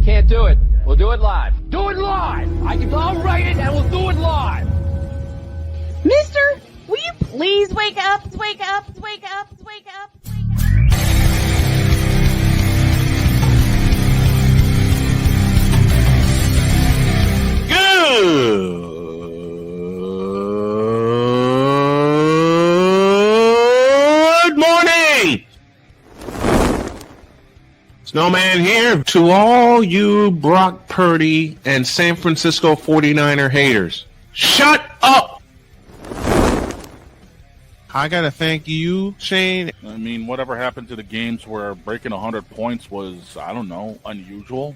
Can't do it. We'll do it live. Do it live! I'll write it and we'll do it live! Mister, will you please wake up, wake up, wake up, wake up, wake up? Good morning! Snowman here to all you Brock Purdy and San Francisco 49er haters. Shut up! I gotta thank you, Shane. I mean, whatever happened to the games where breaking 100 points was, I don't know, unusual?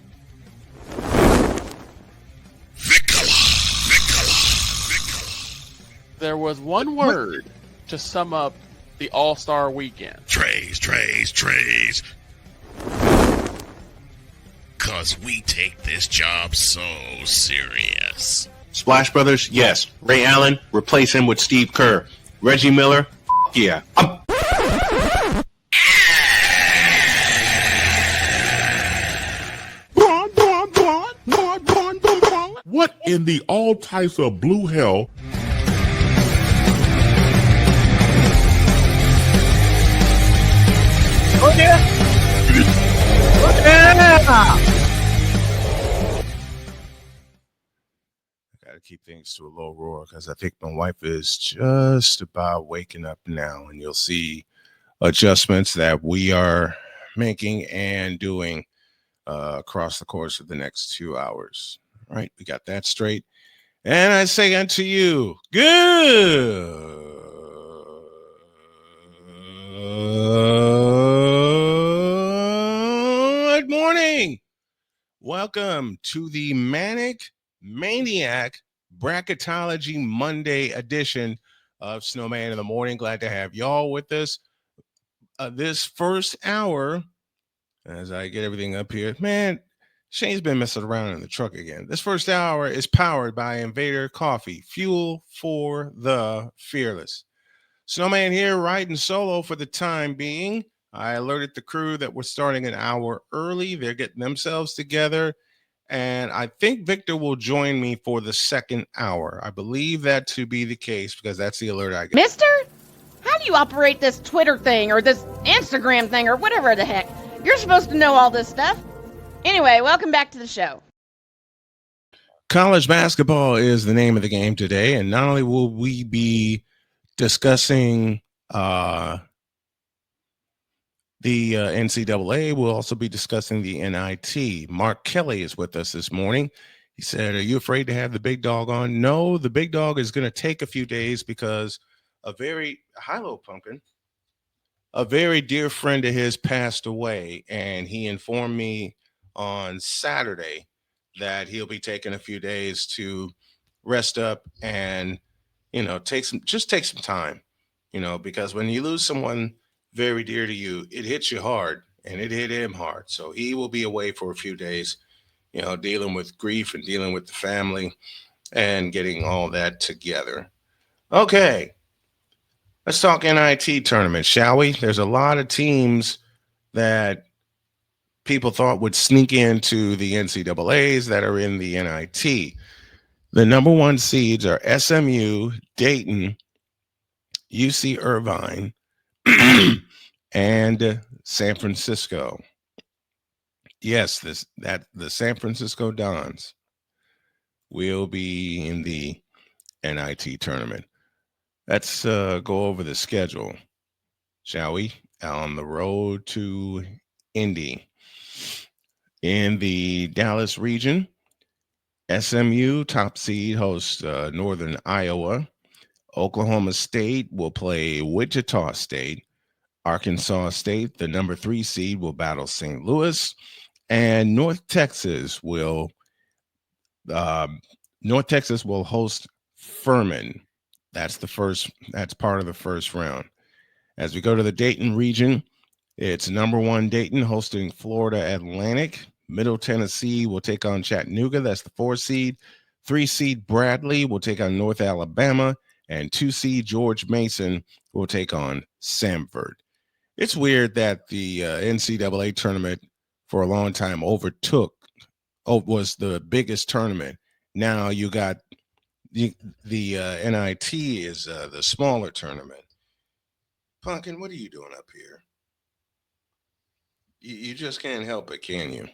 There was one word to sum up the All-Star weekend. Trays. Cause we take this job so serious. Splash Brothers, yes. Ray Allen, replace him with Steve Kerr. Reggie Miller, yeah. What in the all types of blue hell? Oh yeah! I gotta keep things to a low roar because I think my wife is just about waking up now, and you'll see adjustments that we are making and doing across the course of the next 2 hours. All right, we got that straight. And I say unto you, good morning. Welcome to the Maniac Bracketology Monday edition of Snowman in the Morning. Glad to have y'all with us. This first hour, as I get everything up here, man, Shane's been messing around in the truck again. This first hour is powered by Invader Coffee, fuel for the fearless. Snowman here, riding solo for the time being. I alerted the crew that we're starting an hour early. They're getting themselves together. And I think Victor will join me for the second hour. I believe that to be the case because that's the alert I get. Mister, how do you operate this Twitter thing or this Instagram thing or whatever the heck? You're supposed to know all this stuff. Anyway, welcome back to the show. College basketball is the name of the game today. And not only will we be discussing the NCAA, we'll also be discussing the NIT. Mark Kelly is with us this morning. He said, are you afraid to have the big dog on? No, the big dog is going to take a few days because a very dear friend of his passed away, and he informed me on Saturday that he'll be taking a few days to rest up and, take some time, because when you lose someone very dear to you, it hits you hard, and it hit him hard. So he will be away for a few days, dealing with grief and dealing with the family and getting all that together. Okay. Let's talk NIT tournament, shall we? There's a lot of teams that people thought would sneak into the NCAAs that are in the NIT. The number one seeds are SMU, Dayton, UC Irvine, and San Francisco. Yes, the San Francisco Dons will be in the NIT tournament. Let's go over the schedule, shall we? On the road to Indy. In the Dallas region, SMU, top seed, hosts Northern Iowa. Oklahoma State will play Wichita State. Arkansas State, the number 3 seed, will battle St. Louis. And North Texas will host Furman. That's part of the first round. As we go to the Dayton region, it's number 1 Dayton hosting Florida Atlantic. Middle Tennessee will take on Chattanooga. That's the 4 seed. 3 seed Bradley will take on North Alabama. And 2 seed George Mason will take on Samford. It's weird that the NCAA tournament for a long time overtook was the biggest tournament. Now you got the NIT is the smaller tournament. Pumpkin, what are you doing up here? You just can't help it, can you?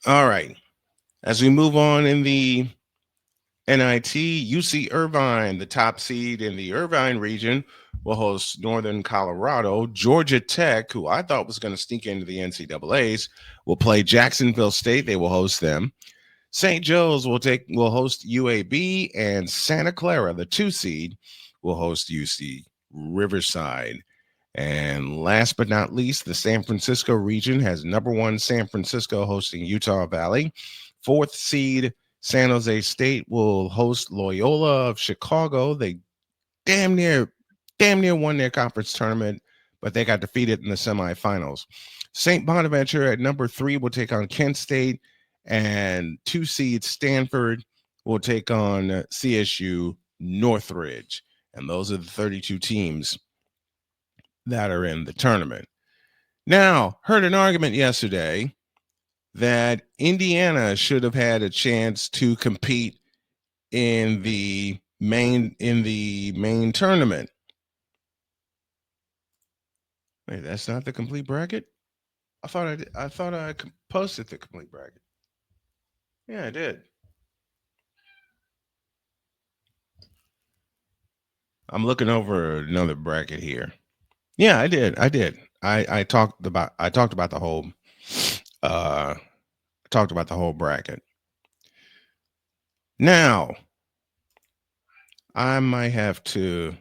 All right. As we move on in the NIT, UC Irvine, the top seed in the Irvine region, will host Northern Colorado. Georgia Tech, who I thought was going to sneak into the NCAAs, will play Jacksonville State. They will host them. St. Joe's will host UAB, and Santa Clara, the 2 seed, will host UC Riverside. And last but not least, the San Francisco region has number 1 San Francisco hosting Utah Valley. 4th seed San Jose State will host Loyola of Chicago. They damn near won their conference tournament, but they got defeated in the semifinals. St. Bonaventure at number 3 will take on Kent State, and 2 seed Stanford will take on CSU Northridge. And those are the 32 teams that are in the tournament. Now, heard an argument yesterday that Indiana should have had a chance to compete in the main tournament. Wait, that's not the complete bracket? I thought I posted the complete bracket. Yeah, I did. I'm looking over another bracket here. Yeah, I did. I talked about the whole bracket. Now, I might have to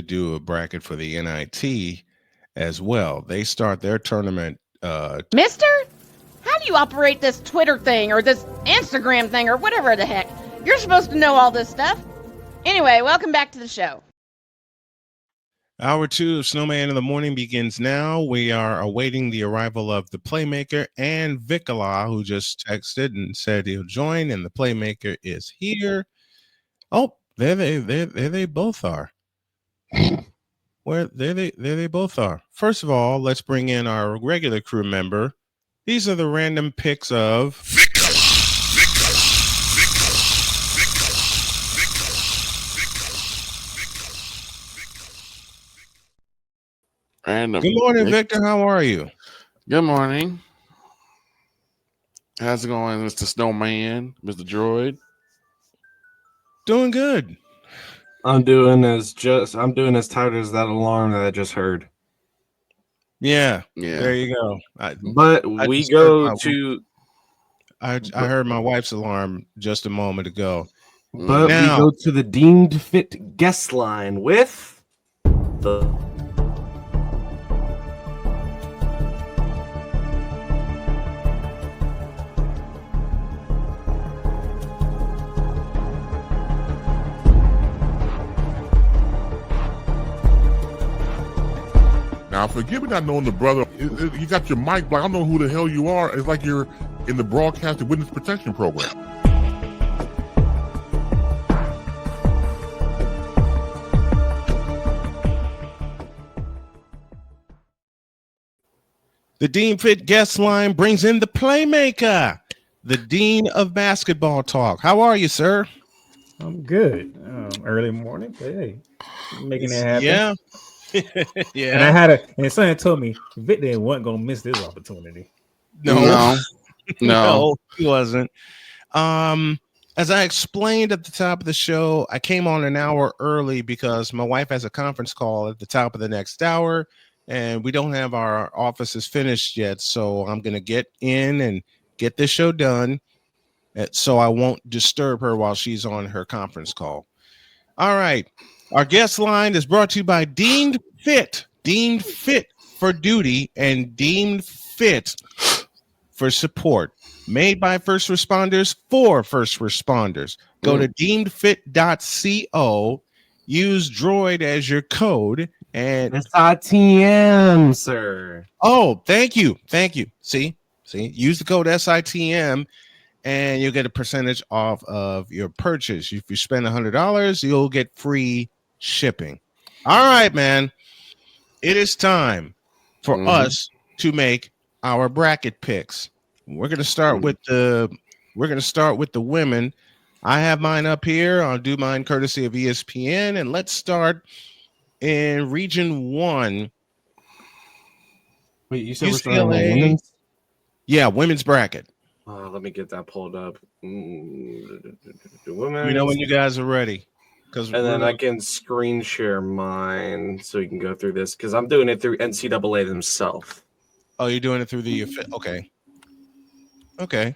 do a bracket for the NIT as well. They start their tournament. Mister, how do you operate this Twitter thing or this Instagram thing or whatever the heck? You're supposed to know all this stuff. Anyway, welcome back to the show. Hour 2 of Snowman in the Morning begins now. We are awaiting the arrival of the Playmaker and Vikala, who just texted and said he'll join, and the Playmaker is here. Oh, there they both are. There they both are. First of all, let's bring in our regular crew member. These are the random picks of Random. Good morning, Victor. How are you? Good morning. How's it going, Mr. Snowman, Mr. Droid? Doing good. I'm doing as tired as that alarm that I just heard. Yeah. There you go. I heard my wife's alarm just a moment ago. But now, we go to the deemed fit guest line with the Now, forgive me not knowing the brother. You got your mic black. I don't know who the hell you are. It's like you're in the broadcasting witness protection program. The Dean Fit guest line brings in the Playmaker, the Dean of Basketball Talk. How are you, sir? I'm good. Early morning, but hey, making it happen. Yeah. Yeah. And someone told me Victor wasn't gonna miss this opportunity. No, he wasn't. As I explained at the top of the show, I came on an hour early because my wife has a conference call at the top of the next hour, and we don't have our offices finished yet. So I'm gonna get in and get this show done, so I won't disturb her while she's on her conference call. All right. Our guest line is brought to you by Deemed Fit for duty and Deemed Fit for support. Made by first responders for first responders. Go to deemedfit.co. Use Droid as your code and SITM, sir. Oh, thank you. See, use the code SITM. And you'll get a percentage off of your purchase. If you spend $100, you'll get free shipping. All right, man. It is time for us to make our bracket picks. We're gonna start with the women. I have mine up here. I'll do mine courtesy of ESPN, and let's start in Region 1. Wait, you said we're starting UCLA. with women's? Yeah, women's bracket. Let me get that pulled up. Let me know when you guys are ready. And then I can screen share mine so you can go through this because I'm doing it through NCAA themselves. Oh, you're doing it through the okay.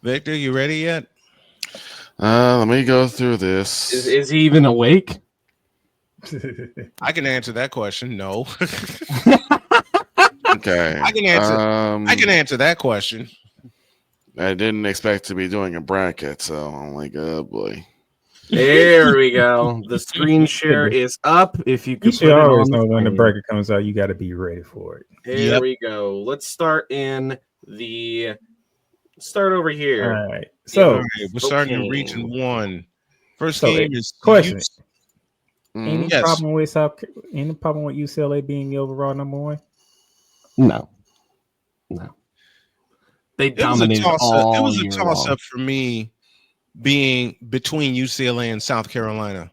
Victor, you ready yet? Let me go through this. Is he even awake? I can answer that question. No. Okay. I can answer that question. I didn't expect to be doing a bracket, so I'm like, oh boy. There we go. The screen share is up. If you could You should put it always on know when the screen. bracket comes out, you got to be ready for it. There we go. Let's start over here. All right. So we're starting in Region 1. First So, game is question. Mm-hmm. Any problem with UCLA being the overall number 1? No. They dominated all It was a year toss long. up for me being between UCLA and South Carolina.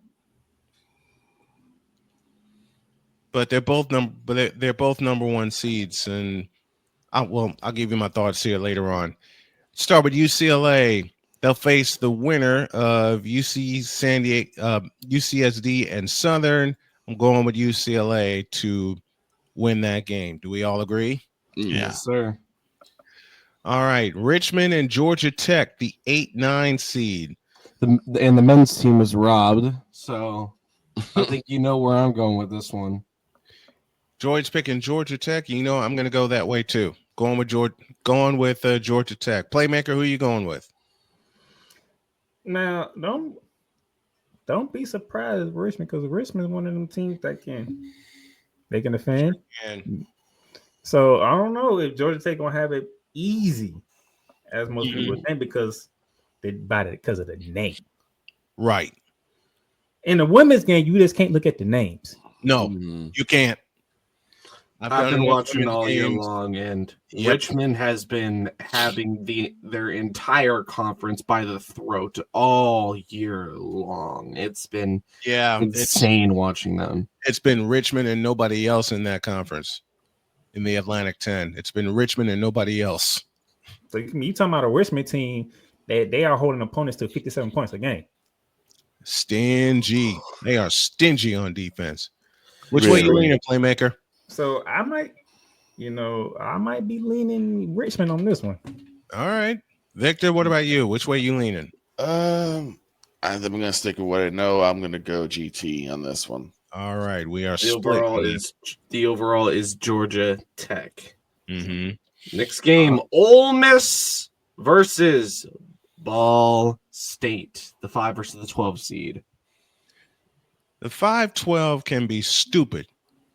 But they're both number 1 seeds, and I'll give you my thoughts here later on. Start with UCLA. They'll face the winner of UC San Diego, UCSD, and Southern. I'm going with UCLA to win that game. Do we all agree? Yeah. Yes, sir. All right, Richmond and Georgia Tech, the 8-9 seed. The men's team is robbed, so I think you know where I'm going with this one. George's picking Georgia Tech. You know I'm going to go that way too. Going with Georgia Tech. Playmaker, who are you going with? Now, don't be surprised with Richmond because Richmond is one of them teams that can defend. So I don't know if Georgia Tech gonna have it easy, as most people think, because they bought it because of the name. Right. In the women's game, you just can't look at the names. No, you can't. I've been watching all year long, and Richmond has been having their entire conference by the throat all year long. It's been insane watching them. It's been Richmond and nobody else in that conference. In the Atlantic 10, it's been Richmond and nobody else. So you talking about a Richmond team that they are holding opponents to 57 points a game. Stingy. They are stingy on defense. Which way you leaning, Playmaker? So I might be leaning Richmond on this one. All right. Victor, what about you? Which way you leaning? I'm going to stick with what I know. I'm going to go GT on this one. All right. We are The overall is Georgia Tech. Mm-hmm. Next game, Ole Miss versus Ball State, the 5 versus the 12 seed. The 5-12 can be stupid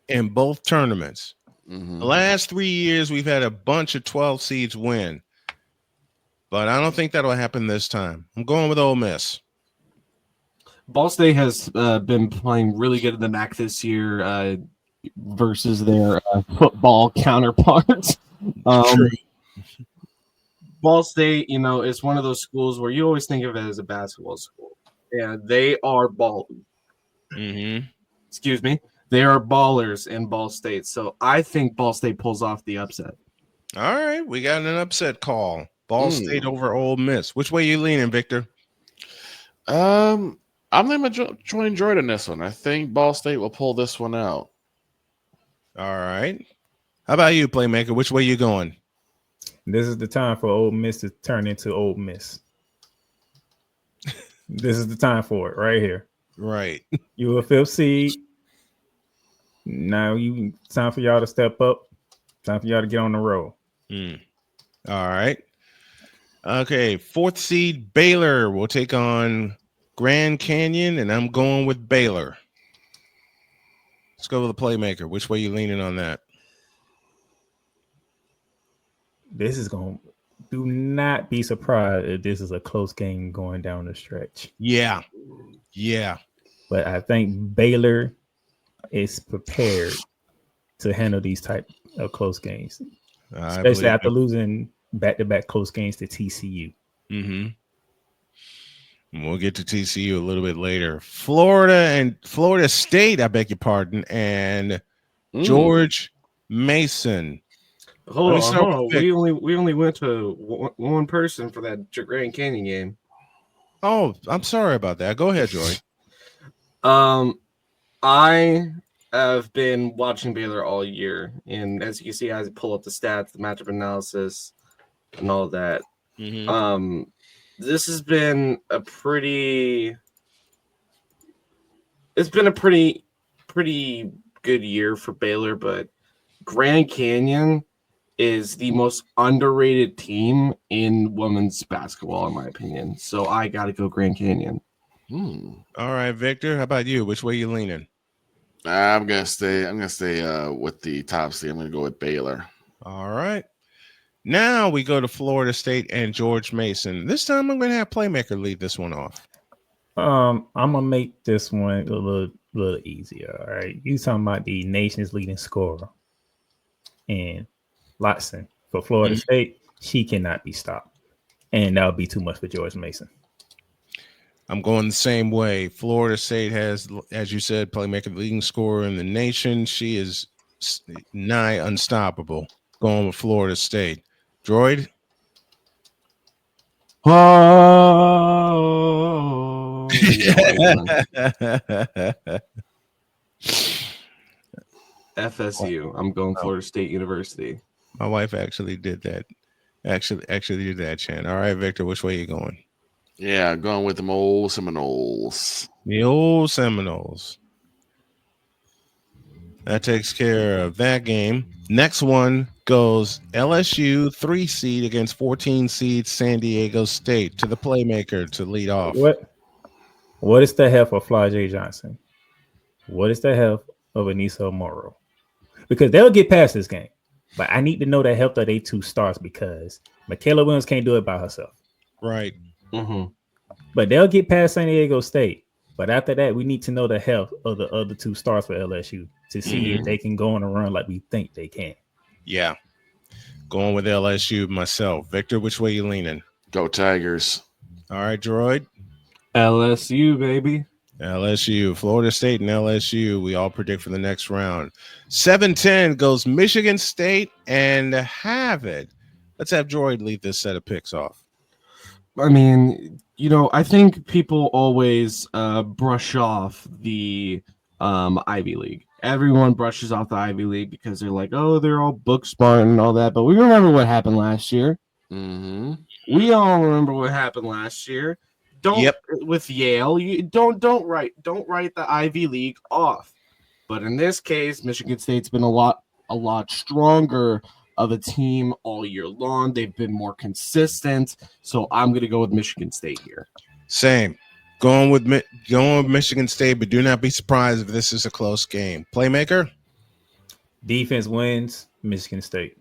in both tournaments. The last 3 years, we've had a bunch of 12 seeds win, but I don't think that'll happen this time. I'm going with Ole Miss. Ball State has been playing really good in the MAC this year versus their football counterparts. Ball State, is one of those schools where you always think of it as a basketball school. Yeah, they are Excuse me. They are ballers in Ball State. So I think Ball State pulls off the upset. All right. We got an upset call. Ball State over Ole Miss. Which way you leaning, Victor? I'm going to join Jordan this one. I think Ball State will pull this one out. All right. How about you, Playmaker? Which way you going? This is the time for Ole Miss to turn into Ole Miss. This is the time for it right here. Right. You're a 5th seed. Now time for y'all to step up. Time for y'all to get on the road. All right. Okay. 4th seed Baylor will take on Grand Canyon, and I'm going with Baylor. Let's go with the Playmaker. Which way you leaning on that? This is going to do not be surprised if this is a close game going down the stretch. Yeah. But I think Baylor is prepared to handle these type of close games, especially after losing back-to-back close games to TCU. Mm-hmm. We'll get to TCU a little bit later. Florida State, I beg your pardon, and George Mason. Hold on. We only went to one person for that Grand Canyon game. Oh, I'm sorry about that. Go ahead, Joy. I have been watching Baylor all year, and as you can see, I pull up the stats, the matchup analysis, and all that. Mm-hmm. This has been a pretty good year for Baylor, but Grand Canyon is the most underrated team in women's basketball, in my opinion. So I got to go Grand Canyon. All right, Victor, how about you? Which way you leaning? I'm gonna stay with the top seed. I'm gonna go with Baylor. All right. Now we go to Florida State and George Mason. This time I'm gonna have Playmaker lead this one off. I'm gonna make this one a little easier. All right. You talking about the nation's leading scorer. And Lotson for Florida State, she cannot be stopped. And that would be too much for George Mason. I'm going the same way. Florida State has, as you said, Playmaker leading scorer in the nation. She is nigh unstoppable. Going with Florida State. Droid? Oh. FSU. I'm going Florida State University. My wife actually did that. Actually did that, Chan. All right, Victor, which way are you going? Yeah, going with them old Seminoles. The old Seminoles. That takes care of that game. Next one goes LSU 3 seed against 14 seed San Diego State. To the Playmaker to lead off. What is the health of Flajay Johnson? What is the health of Anissa Morrow? Because they'll get past this game. But I need to know the health of their 2 stars because Michaela Williams can't do it by herself. Right. Mm-hmm. But they'll get past San Diego State. But after that, we need to know the health of the other 2 stars for LSU to see if they can go on a run like we think they can. Yeah. Going with LSU myself. Victor, which way you leaning? Go Tigers. All right, Droid. LSU, baby. LSU, Florida State and LSU. We all predict for the next round. 7-10 goes Michigan State and Harvard. Let's have Droid lead this set of picks off. I mean, I think people always brush off the Ivy League. Everyone brushes off the Ivy League because they're like, oh, they're all book smart and all that. But we remember what happened last year. Mm-hmm. We all remember what happened last year. With Yale, you don't write the Ivy League off. But in this case, Michigan State's been a lot stronger of a team all year long. They've been more consistent. So I'm going to go with Michigan State here. Same. Going with Michigan State, but do not be surprised if this is a close game. Playmaker? Defense wins, Michigan State.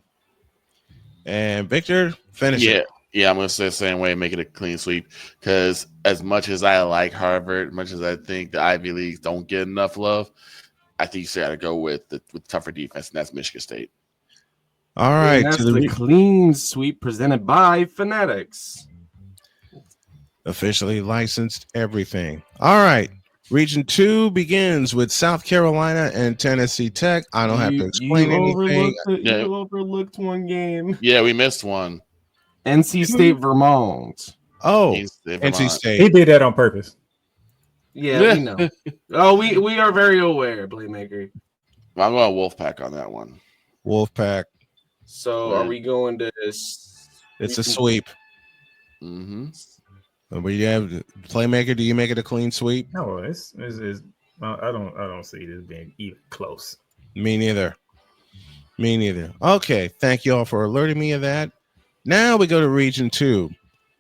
And Victor, finish it. Yeah, I'm going to say the same way, make it a clean sweep. Because as much as I like Harvard, much as I think the Ivy Leagues don't get enough love, I think you got to go with tougher defense, and that's Michigan State. All right. And that's the clean sweep presented by Fanatics. Officially licensed everything. All right. Region 2 begins with South Carolina and Tennessee Tech. I don't have to explain anything. You overlooked one game. Yeah, we missed one. NC State, Vermont. Oh, NC State. He did that on purpose. Yeah, we know. Oh, we are very aware, Playmaker. I'm going Wolfpack on that one. Wolfpack. So are we going to? It's a sweep. Mm-hmm. But you have Playmaker. Do you make it a clean sweep? No, it's I don't see this being even close. Me neither. Okay, thank you all for alerting me of that. Now we go to Region 2.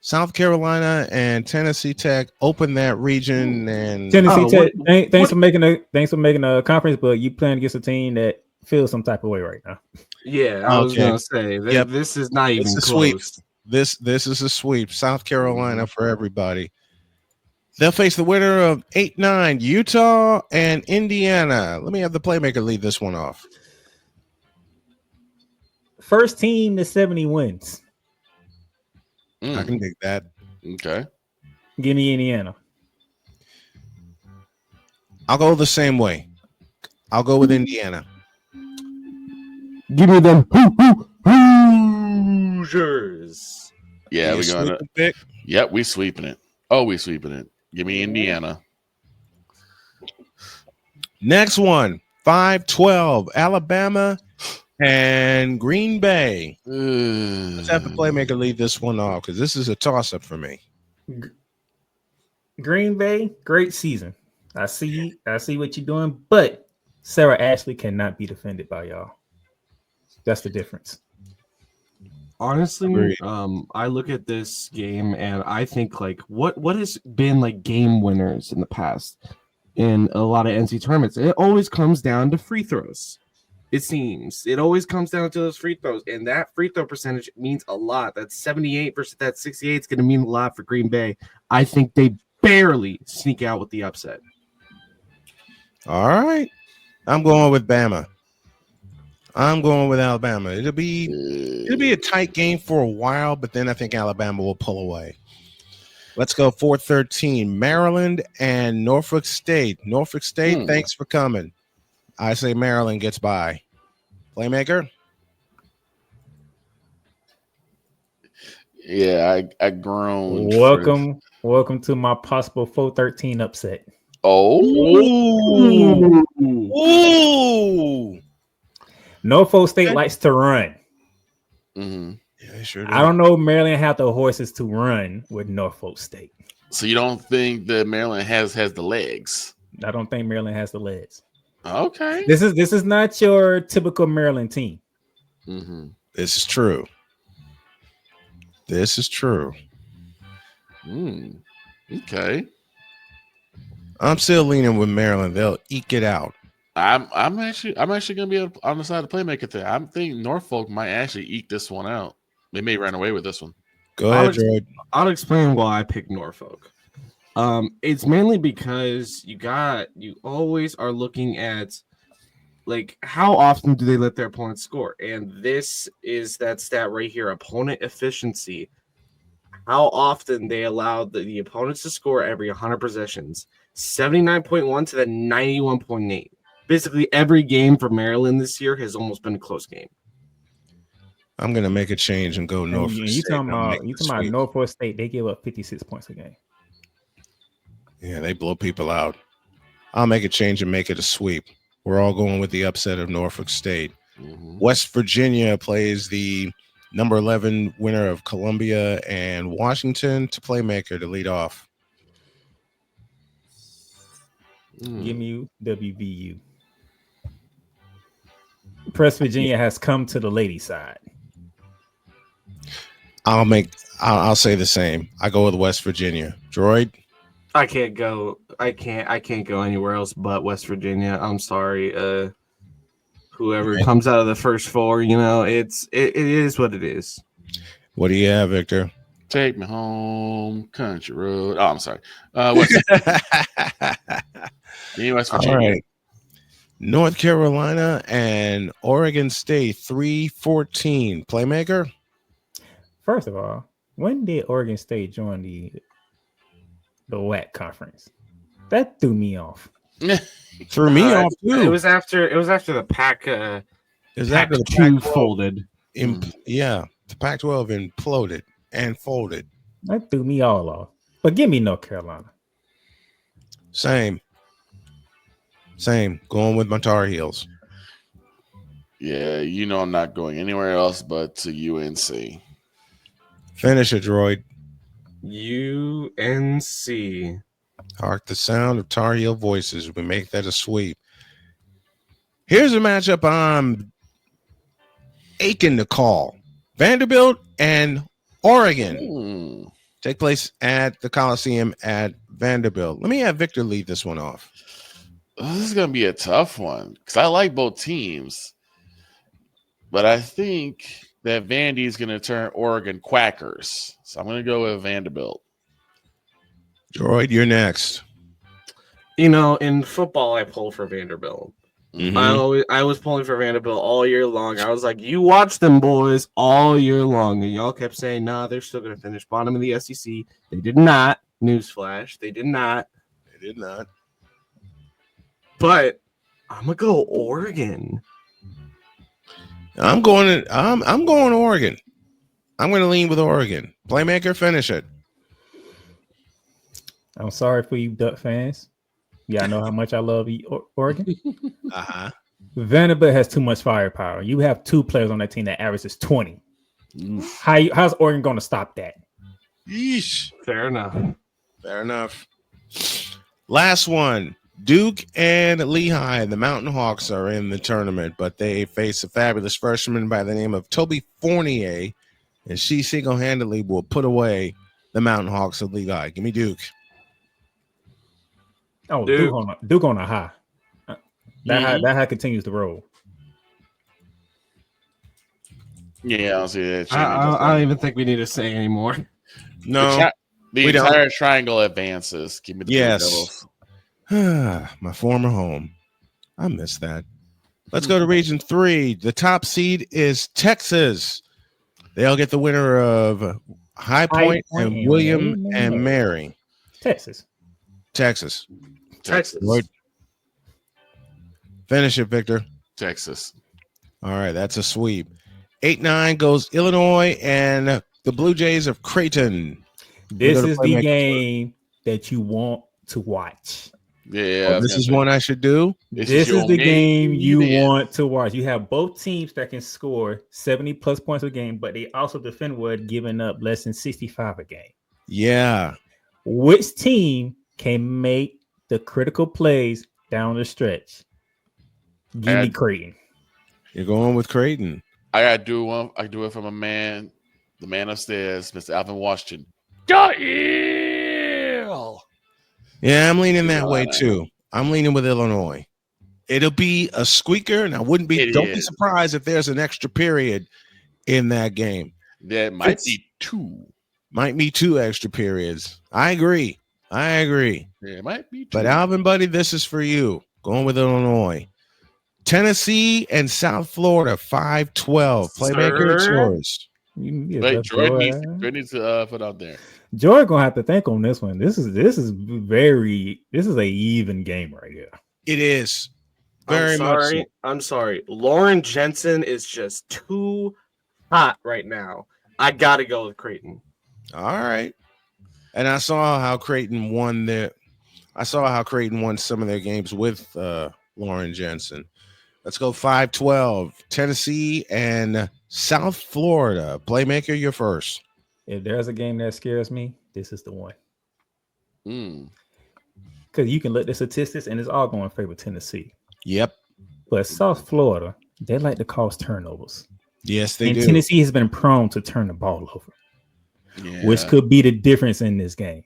South Carolina and Tennessee Tech open that region, and Tennessee Tech. Thanks for making a conference, but you playing against a team that feels some type of way right now. Yeah, I was gonna say this is not even close. Sweep. This is a sweep. South Carolina for everybody. They'll face the winner of 8-9, Utah and Indiana. Let me have the playmaker lead this one off. First team to 70 wins. I can dig that. Okay. Give me Indiana. I'll go the same way. I'll go with Indiana. Give me them Hoosiers. Yeah, we're going to pick. Yep, we sweeping it. Oh, we sweeping it. Give me Indiana. Next one, 5-12, Alabama and Green Bay. Let's have the playmaker lead this one off because this is a toss-up for me. Green Bay, great season. I see what you're doing, but Sarah Ashley cannot be defended by y'all. That's the difference. Honestly, I look at this game and I think like what has been like game winners in the past in a lot of NCAA tournaments. It always comes down to free throws. It seems it always comes down to those free throws, and that free throw percentage means a lot. That 78 versus that 68 is going to mean a lot for Green Bay. I think they barely sneak out with the upset. All right, I'm going with Bama. I'm going with Alabama. It'll be a tight game for a while, but then I think Alabama will pull away. Let's go 4-13, Maryland and Norfolk State. Norfolk State, thanks for coming. I say Maryland gets by. Playmaker? Yeah, I groaned. Welcome to my possible 4-13 upset. Oh. Ooh. Norfolk State likes to run. Mm-hmm. Yeah, sure do. I don't know if Maryland have the horses to run with Norfolk State. So you don't think that Maryland has the legs? I don't think Maryland has the legs. Okay. This is not your typical Maryland team. Mm-hmm. This is true. Okay. I'm still leaning with Maryland. They'll eke it out. I'm actually gonna be on the side of the playmaker there. I'm thinking Norfolk might actually eke this one out. They may run away with this one. Go ahead, Droid. I'll explain why I picked Norfolk. It's mainly because you always are looking at like how often do they let their opponents score, and this is that stat right here: opponent efficiency. How often they allow the opponents to score every 100 possessions. 79.1 to the 91.8. Basically, every game for Maryland this year has almost been a close game. I'm going to make a change and go Norfolk State. You talking about Norfolk State, they give up 56 points a game. Yeah, they blow people out. I'll make a change and make it a sweep. We're all going with the upset of Norfolk State. Mm-hmm. West Virginia plays the number 11 winner of Columbia and Washington to playmaker to lead off. Give me WVU. Press Virginia has come to the lady side. I'll say the same. I go with West Virginia. Droid? I can't go anywhere else but West Virginia. I'm sorry. Whoever comes out of the first four, it is what it is. What do you have, Victor? Take me home, country road. Oh, I'm sorry. West Virginia. All right. North Carolina and Oregon State, 3-14. Playmaker? First of all, when did Oregon State join the WAC conference? That threw me off. Threw me off too. It was after the Pac. Is that the Pac-12 folded? Yeah, the Pac-12 imploded and folded. That threw me all off. But give me North Carolina. Same. Going with my Tar Heels. Yeah, I'm not going anywhere else but to UNC. Finish it, Droid. UNC. Hark the sound of Tar Heel voices. We make that a sweep. Here's a matchup I'm aching to call. Vanderbilt and Oregon take place at the Coliseum at Vanderbilt. Let me have Victor lead this one off. This is going to be a tough one because I like both teams. But I think that Vandy is going to turn Oregon Quackers. So I'm going to go with Vanderbilt. Droid, you're next. You know, in football, I pull for Vanderbilt. Mm-hmm. I was pulling for Vanderbilt all year long. I was like, you watch them boys all year long. And y'all kept saying, nah, they're still going to finish bottom of the SEC. They did not. Newsflash. They did not. They did not. But I'm going to go Oregon. I'm going Oregon. I'm going to lean with Oregon. Playmaker, finish it. I'm sorry for you Duck fans. Yeah, I know how much I love Oregon. Uh-huh. Vanderbilt has too much firepower. You have 2 players on that team that averages 20. How's Oregon going to stop that? Yeesh. Fair enough. Fair enough. Last one. Duke and Lehigh, the Mountain Hawks, are in the tournament, but they face a fabulous freshman by the name of Toby Fournier, and she single-handedly will put away the Mountain Hawks of Lehigh. Give me Duke. Oh, Duke on a high. That high continues to roll. Yeah, I don't see that. I don't even think we need to say anymore. No, the entire triangle advances. Give me the Blue Devils. My former home. I miss that. Let's go to Region 3. The top seed is Texas. They'll get the winner of High Point and William and Mary. Texas. Lord. Finish it, Victor. Texas. All right, that's a sweep. 8-9 goes Illinois and the Blue Jays of Creighton. This is the game that you want to watch. Yeah, this is one I should do. This is the game you want to watch. You have both teams that can score 70 plus points a game, but they also defend well, giving up less than 65 a game. Yeah. Which team can make the critical plays down the stretch? Give me Creighton. You're going with Creighton. I gotta do one. I do it from the man upstairs, Mr. Alvin Washington. Yeah, I'm leaning that way too. I'm leaning with Illinois. It'll be a squeaker, and don't be surprised if there's an extra period in that game. There might be 2. Might be 2 extra periods. I agree. Yeah, it might be 2. But Alvin, buddy, this is for you. Going with Illinois. Tennessee and South Florida, 5-12. Playmaker, it's yours. Wait, Jordan needs to put out there. Jordan gonna have to think on this one. This is a even game right here. It is. Very much. So. I'm sorry. Lauren Jensen is just too hot right now. I gotta go with Creighton. All right. And I saw how Creighton won some of their games with Lauren Jensen. Let's go 5-12. Tennessee and South Florida. Playmaker, you're first. If there's a game that scares me, this is the one. Because you can look at the statistics and it's all going in favor of Tennessee. Yep. But South Florida, they like to cause turnovers. Yes, they do. Tennessee has been prone to turn the ball over, which could be the difference in this game.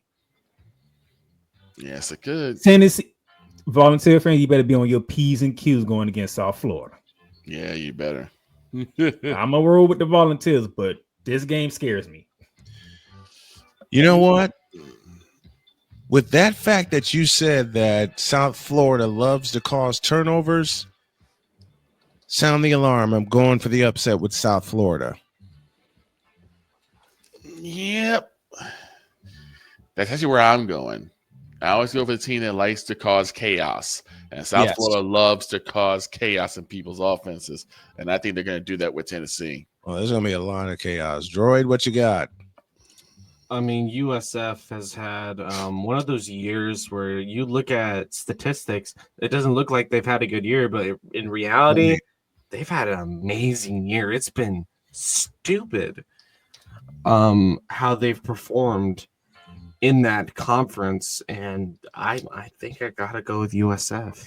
Yes, it could. Tennessee, volunteer fans, you better be on your P's and Q's going against South Florida. Yeah, you better. I'm going to roll with the Volunteers, but this game scares me. You know what? With that fact that you said that South Florida loves to cause turnovers, sound the alarm. I'm going for the upset with South Florida. Yep. That's actually where I'm going. I always go for the team that likes to cause chaos. And South Florida loves to cause chaos in people's offenses. And I think they're going to do that with Tennessee. Well, there's going to be a lot of chaos. Droid, what you got? I mean, USF has had one of those years where you look at statistics, it doesn't look like they've had a good year, but in reality, they've had an amazing year. It's been stupid how they've performed in that conference, and I think I got to go with USF.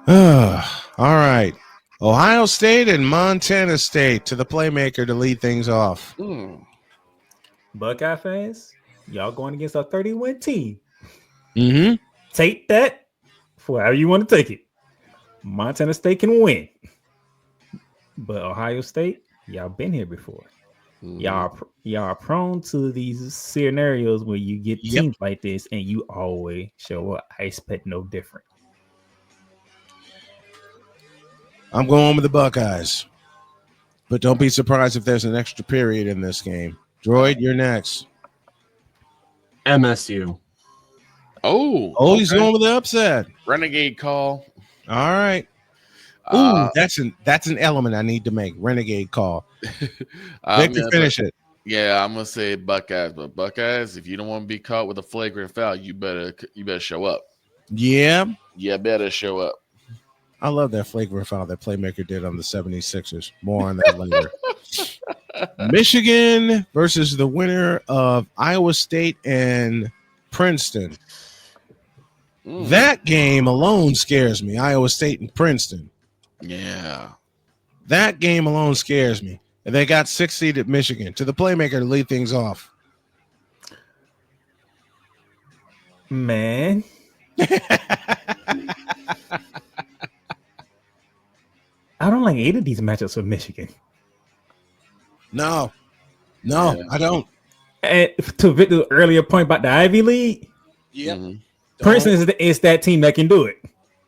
All right. Ohio State and Montana State to the playmaker to lead things off. Buckeye fans, y'all going against a 30-win team. Mm-hmm. Take that for however you want to take it. Montana State can win. But Ohio State, y'all been here before. Y'all are prone to these scenarios where you get teams like this, and you always show up. I expect no different. I'm going with the Buckeyes, but don't be surprised if there's an extra period in this game. Droid, you're next. MSU. Oh, he's going with the upset. Renegade call. All right. Ooh, that's an element I need to make. Renegade call. Victor, finish it. Yeah, I'm gonna say Buckeyes, but Buckeyes, if you don't want to be caught with a flagrant foul, you better show up. Yeah. You better show up. I love that flagrant foul that Playmaker did on the 76ers. More on that later. Michigan versus the winner of Iowa State and Princeton. That game alone scares me. Iowa State and Princeton. Yeah. That game alone scares me. And they got 6-seeded Michigan. To the Playmaker to lead things off. Man. I don't like 8 of these matchups for Michigan. No, I don't. And to Victor's earlier point about the Ivy League, Princeton is that team that can do it.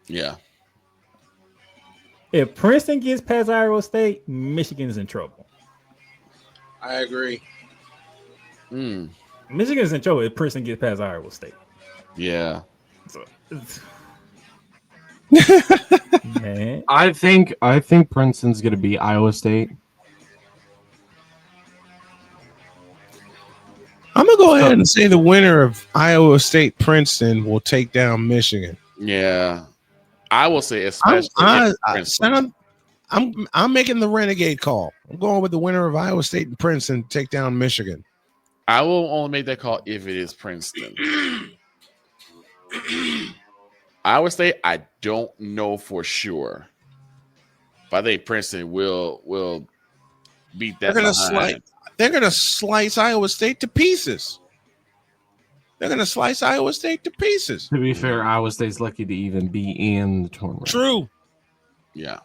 Yeah. If Princeton gets past Iowa State, Michigan's in trouble. I agree. Michigan's in trouble if Princeton gets past Iowa State. Yeah. Man. I think Princeton's gonna beat Iowa State. I'm gonna go ahead and say the winner of Iowa State Princeton will take down Michigan. Yeah, I will say especially Princeton. I'm making the renegade call. I'm going with the winner of Iowa State and Princeton to take down Michigan. I will only make that call if it is Princeton. Iowa State, I don't know for sure, but I think Princeton will beat that. They're gonna slice Iowa State to pieces. To be fair, Iowa State's lucky to even be in the tournament. True. Yeah.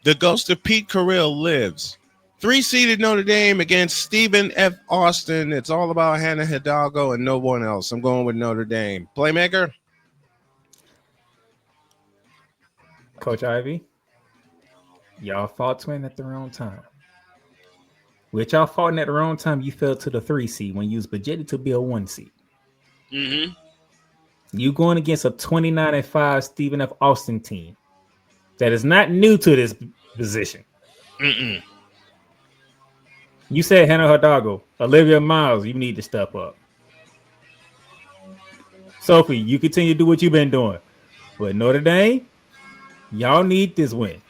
The ghost of Pete Carril lives. 3-seeded Notre Dame against Stephen F. Austin. It's all about Hannah Hidalgo and no one else. I'm going with Notre Dame. Playmaker. Coach Ivy, y'all fought twin at the wrong time. With y'all fought at the wrong time, you fell to the 3 seed when you was projected to be a 1 seed. You going against a 29-5 Stephen F. Austin team that is not new to this position. You said Hannah Hidalgo, Olivia Miles, you need to step up. Sophie, you continue to do what you've been doing. But Notre Dame, y'all need this win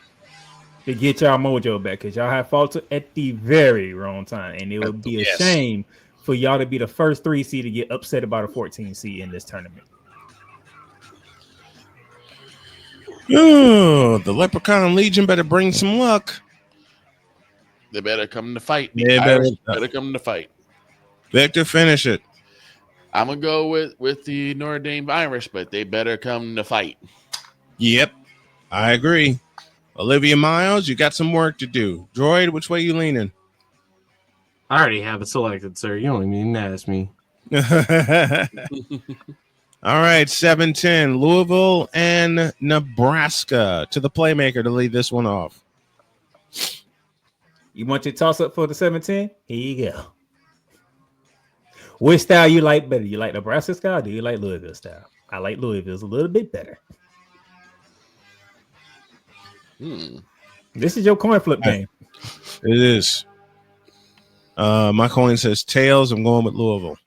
to get y'all mojo back because y'all have faltered at the very wrong time. And it would be a shame for y'all to be the first 3 seed to get upset about a 14 seed in this tournament. Oh, the Leprechaun Legion better bring some luck. They better come to fight. They better come to fight. Victor, finish it. I'm gonna go with the Notre Dame Irish, but they better come to fight. Yep, I agree. Olivia Miles, you got some work to do. Droid, which way you leaning? I already have it selected, sir. You don't even ask me. All right, 7-10, Louisville and Nebraska. To the Playmaker to lead this one off. You want your toss up for the 7-10? Here you go. Which style you like better? You like Nebraska style or do you like Louisville style? I like Louisville's a little bit better. This is your coin flip game. It is. My coin says tails. I'm going with Louisville.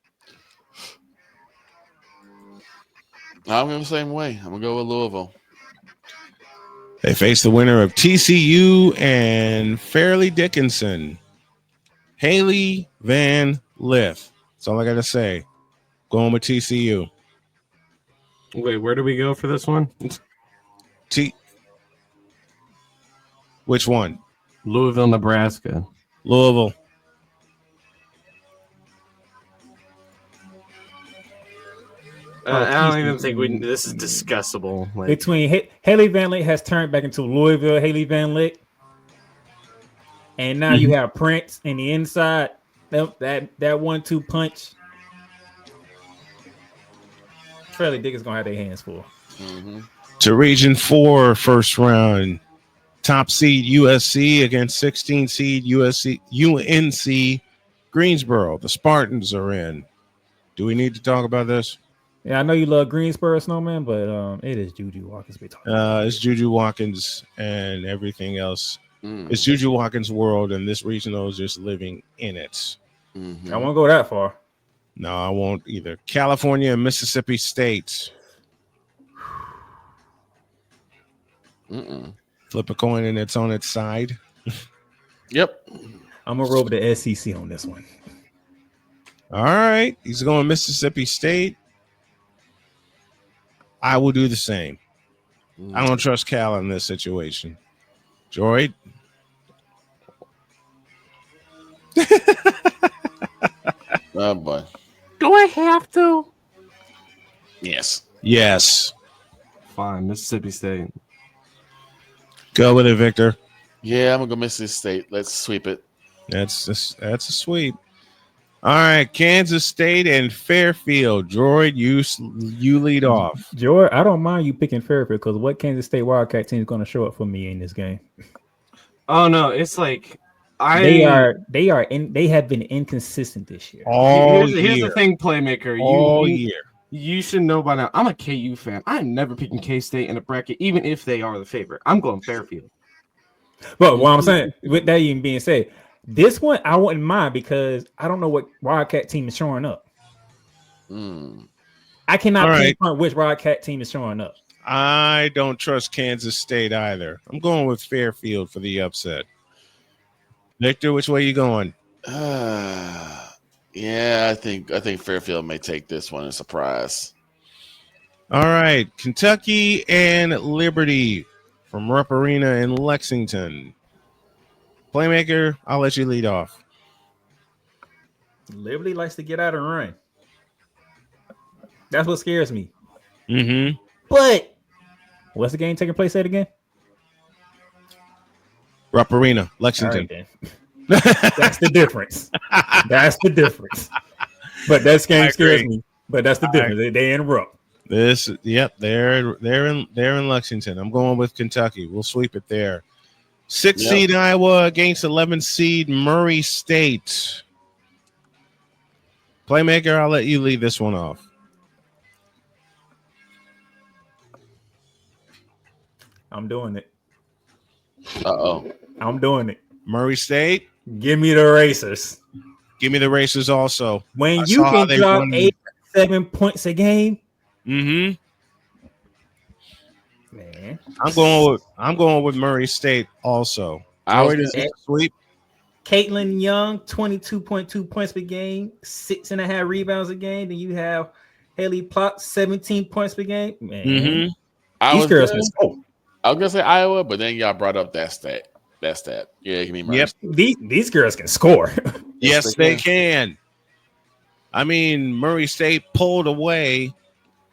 I'm going the same way. I'm going to go with Louisville. They face the winner of TCU and Fairleigh Dickinson. Haley Van Lith. That's all I got to say. Going with TCU. Wait, where do we go for this one? Which one? Louisville, Nebraska. Louisville. I don't even think this is discussable. Between Haley Van Lith has turned back into Louisville Haley Van Lith. and now you have Prince in the inside. That 1-2 punch. Fairly Dick is gonna have their hands full. To Region 4, first round. Top seed USC against 16 seed UNC Greensboro. The Spartans are in. Do we need to talk about this? Yeah, I know you love Greensboro Snowman, but it is Juju Watkins. It's Juju Watkins and everything else. It's Juju Watkins' world, and this regional is just living in it. I won't go that far. No, I won't either. California and Mississippi State. Flip a coin and it's on its side. Yep. I'm going to roll with the SEC on this one. All right. He's going Mississippi State. I will do the same. I don't trust Cal in this situation. Droid? Oh, boy. Do I have to? Yes. Yes. Fine. Mississippi State. Go with it, Victor. Yeah, I'm going to go Mississippi State. Let's sweep it. That's a sweep. All right, Kansas State and Fairfield. Droid, you lead off. Droid, I don't mind you picking Fairfield because what Kansas State Wildcat team is going to show up for me in this game? Oh no, it's like they have been inconsistent this year. Here's the thing, Playmaker. All year. You should know by now. I'm a KU fan. I'm never picking K-State in a bracket, even if they are the favorite. I'm going Fairfield. But what I'm saying, with that even being said, this one I wouldn't mind because I don't know what Wildcat team is showing up. I cannot pinpoint which Wildcat team is showing up. I don't trust Kansas State either. I'm going with Fairfield for the upset. Victor, which way you going? Yeah, I think Fairfield may take this one as a surprise. All right, Kentucky and Liberty from Rupp Arena in Lexington. Playmaker, I'll let you lead off. Liberty likes to get out and run. That's what scares me. But what's the game taking place at again? Rupp Arena, Lexington. That's the difference. That's the difference. But that game scares me. But that's the difference. They in Rupp. They're in Lexington. I'm going with Kentucky. We'll sweep it there. 6 seed Iowa against 11 seed Murray State. Playmaker, I'll let you lead this one off. I'm doing it. I'm doing it. Murray State? Give me the Racers. Give me the Racers also. When you can drop 8-7 points a game. Man. I'm going with Murray State also. Sweep. Caitlin Young, 22.2 points per game, 6.5 rebounds a game. Then you have Haley Plott, 17 points per game. Man, these girls can score. I was gonna say Iowa, but then y'all brought up that stat. Yeah, give me Murray State. These girls can score. Yes, they can. I mean, Murray State pulled away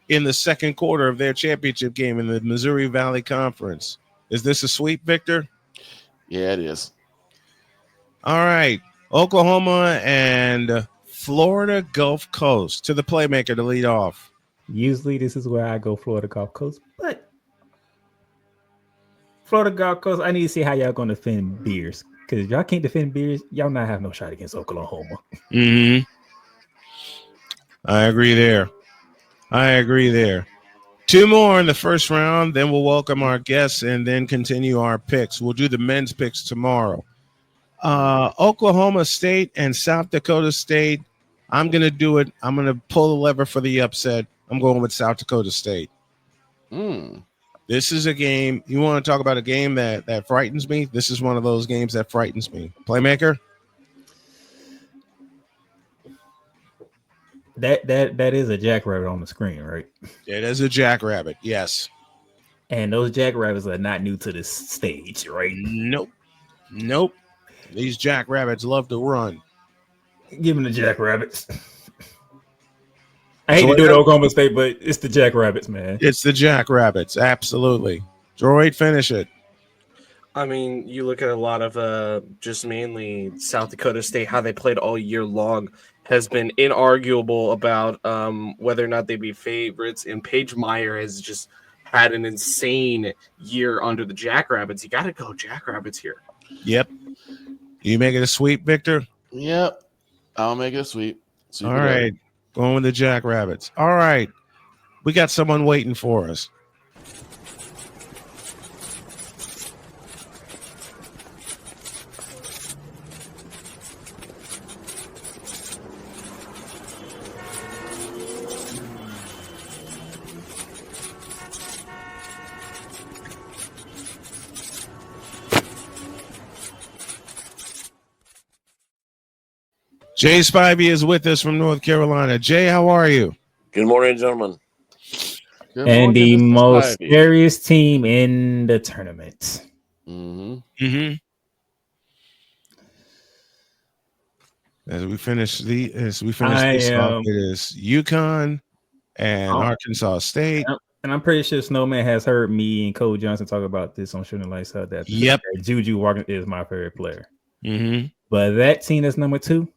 in the second quarter of their championship game in the Missouri Valley Conference. Is this a sweep, Victor? Yeah, it is. All right. Oklahoma and Florida Gulf Coast. To the Playmaker to lead off. Usually this is where I go Florida Gulf Coast, but Florida Gulf Coast, I need to see how y'all going to defend Beers. Because y'all can't defend Beers, y'all not have no shot against Oklahoma. I agree there. 2 more in the first round, then we'll welcome our guests and then continue our picks. We'll do the men's picks tomorrow. Oklahoma State and South Dakota State. I'm going to do it. I'm going to pull the lever for the upset. I'm going with South Dakota State. This is a game. You want to talk about a game that frightens me? This is one of those games that frightens me. Playmaker? That is a jackrabbit on the screen, right? It is a jackrabbit, yes. And those jackrabbits are not new to this stage, right? Nope. These jackrabbits love to run. Give them the jackrabbits. I hate to do it to Oklahoma State, but it's the jackrabbits, man. It's the jackrabbits, absolutely. Droid, finish it. I mean, you look at a lot of just mainly South Dakota State, how they played all year long has been inarguable about whether or not they'd be favorites. And Paige Meyer has just had an insane year under the Jackrabbits. You got to go Jackrabbits here. Yep. You make it a sweep, Victor? Yep. I'll make it a sweep. All right. Going with the Jackrabbits. All right. We got someone waiting for us. Jay Spivey is with us from North Carolina. Jay, how are you? Good morning, gentlemen. And the most scariest team in the tournament. As we finish this off, it is UConn and Arkansas State. And I'm pretty sure Snowman has heard me and Cole Johnson talk about this on Shooting Lights Out. That Juju Walker is my favorite player. But that team is number 2.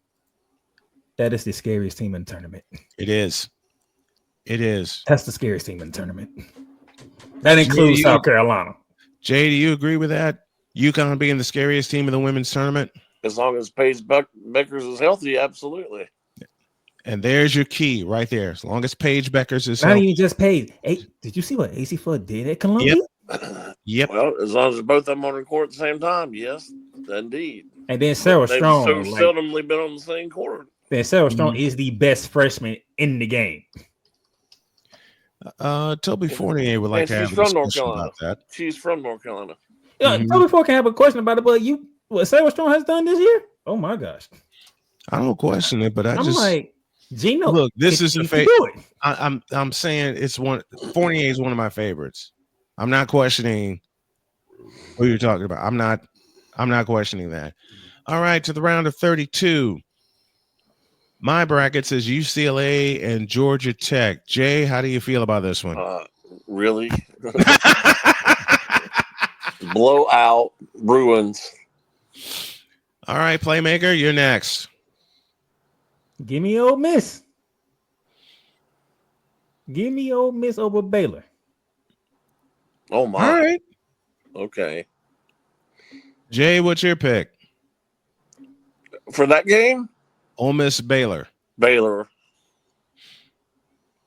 That is the scariest team in the tournament. It is. That's the scariest team in the tournament. That includes South Carolina. Jay, do you agree with that? UConn being the scariest team in the women's tournament? As long as Paige Beckers is healthy, absolutely. And there's your key right there. As long as Paige Beckers is not healthy. even just Paige. Hey, did you see what AC Flood did at Columbia? Yep. Well, as long as both of them on the court at the same time, yes, indeed. And then Sarah Strong. They've so seldomly been on the same court. Then Sarah Strong is the best freshman in the game. Toby Fournier would like to have a discussion about that. She's from North Carolina. Yeah, Toby Fournier can have a question about it, but what Sarah Strong has done this year? Oh my gosh! I don't question it, but I'm like, Gino. Look, this is a favorite. I'm saying it's one. Fournier is one of my favorites. I'm not questioning what you're talking about. I'm not questioning that. All right, to the round of 32. My bracket says UCLA and Georgia Tech. Jay, how do you feel about this one? Really? Blowout Bruins. All right, Playmaker, you're next. Give me Ole Miss. Give me Ole Miss over Baylor. Oh, my. All right. Okay. Jay, what's your pick? For that game? Ole Miss, Baylor. Baylor.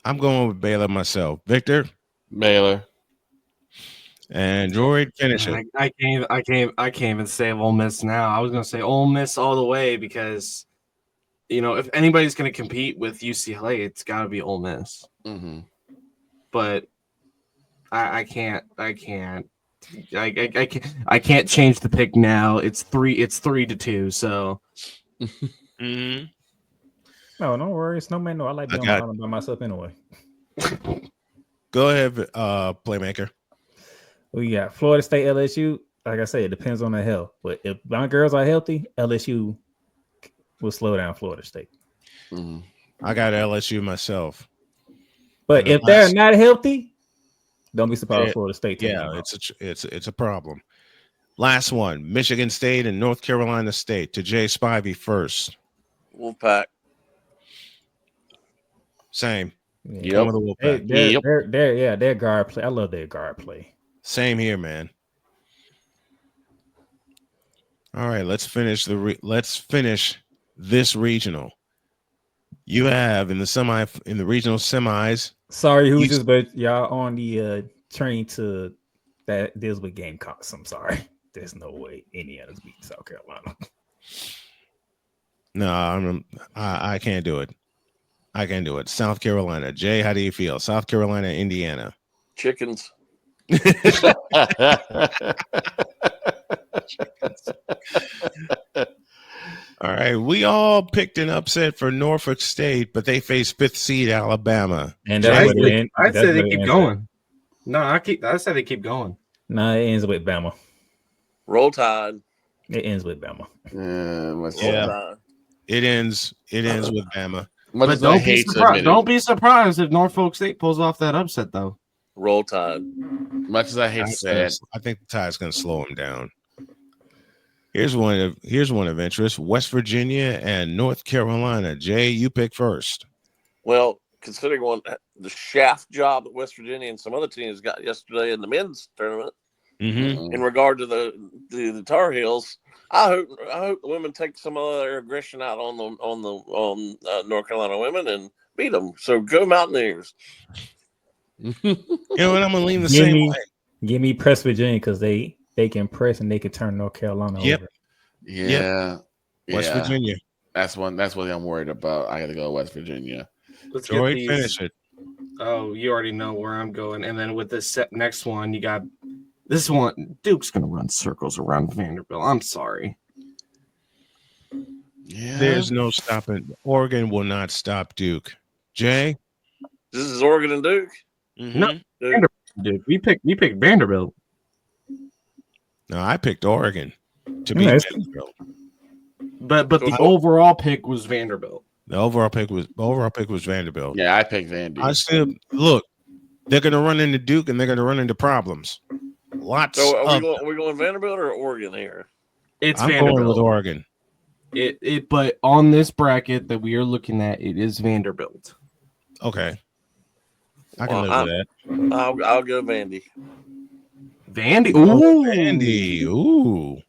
I'm going with Baylor myself. Victor? Baylor. And Droid, finish it. I can't even say Ole Miss now. I was going to say Ole Miss all the way because, if anybody's going to compete with UCLA, it's got to be Ole Miss. But I can't change the pick now. It's 3-2. So. No, don't worry. Snowman. No, I like being on by myself anyway. Go ahead, Playmaker. We got Florida State, LSU. Like I said, it depends on their health. But if my girls are healthy, LSU will slow down Florida State. I got LSU myself. But if they're not healthy, don't be surprised Florida State. It's a problem. Last one, Michigan State and North Carolina State. To Jay Spivey first. Wolfpack. Same. Yep. Their guard play. I love their guard play. Same here, man. All right, let's finish this regional. You have in the regional semis. Sorry, but y'all on the train to that deals with Gamecocks. I'm sorry. There's no way Indiana's beating South Carolina. No, I can't do it. I can't do it. South Carolina. Jay, how do you feel? South Carolina, Indiana. Chickens. All right. We all picked an upset for Norfolk State, but they faced 5th seed Alabama. And I said they keep going. No, I said they keep going. No, it ends with Bama. Roll Tide. It ends with Bama. It ends with Bama. But don't be surprised if Norfolk State pulls off that upset, though. Roll Tide. Much as I hate to say it, I think the Tide's going to slow them down. Here's one of interest: West Virginia and North Carolina. Jay, you pick first. Well, considering the shaft job that West Virginia and some other teams got yesterday in the men's tournament, in regard to the Tar Heels, I hope the women take some of their aggression out on North Carolina women and beat them. So go Mountaineers. You know what? I'm gonna lean the same way. Give me press Virginia because they can press and they can turn North Carolina over. Yeah. West Virginia. That's one I'm worried about. I got to go West Virginia. Let's Joy, get these. finish it. Oh, you already know where I'm going. And then with this next one, you got this one. Duke's gonna run circles around Vanderbilt. I'm sorry. Yeah. There's no stopping. Oregon will not stop Duke. Jay? This is Oregon and Duke. No, Duke. We picked Vanderbilt. No, I picked Oregon to beat Vanderbilt. But the overall pick was Vanderbilt. The overall pick was Vanderbilt. Yeah, I picked Vandy. I still look. They're going to run into Duke and they're going to run into problems. Lots. So are we going Vanderbilt or Oregon here? It's I'm Vanderbilt. going with Oregon. But on this bracket that we are looking at, it is Vanderbilt. Okay, I can live with that. I'll go Vandy. Vandy. Ooh, Vandy. Ooh.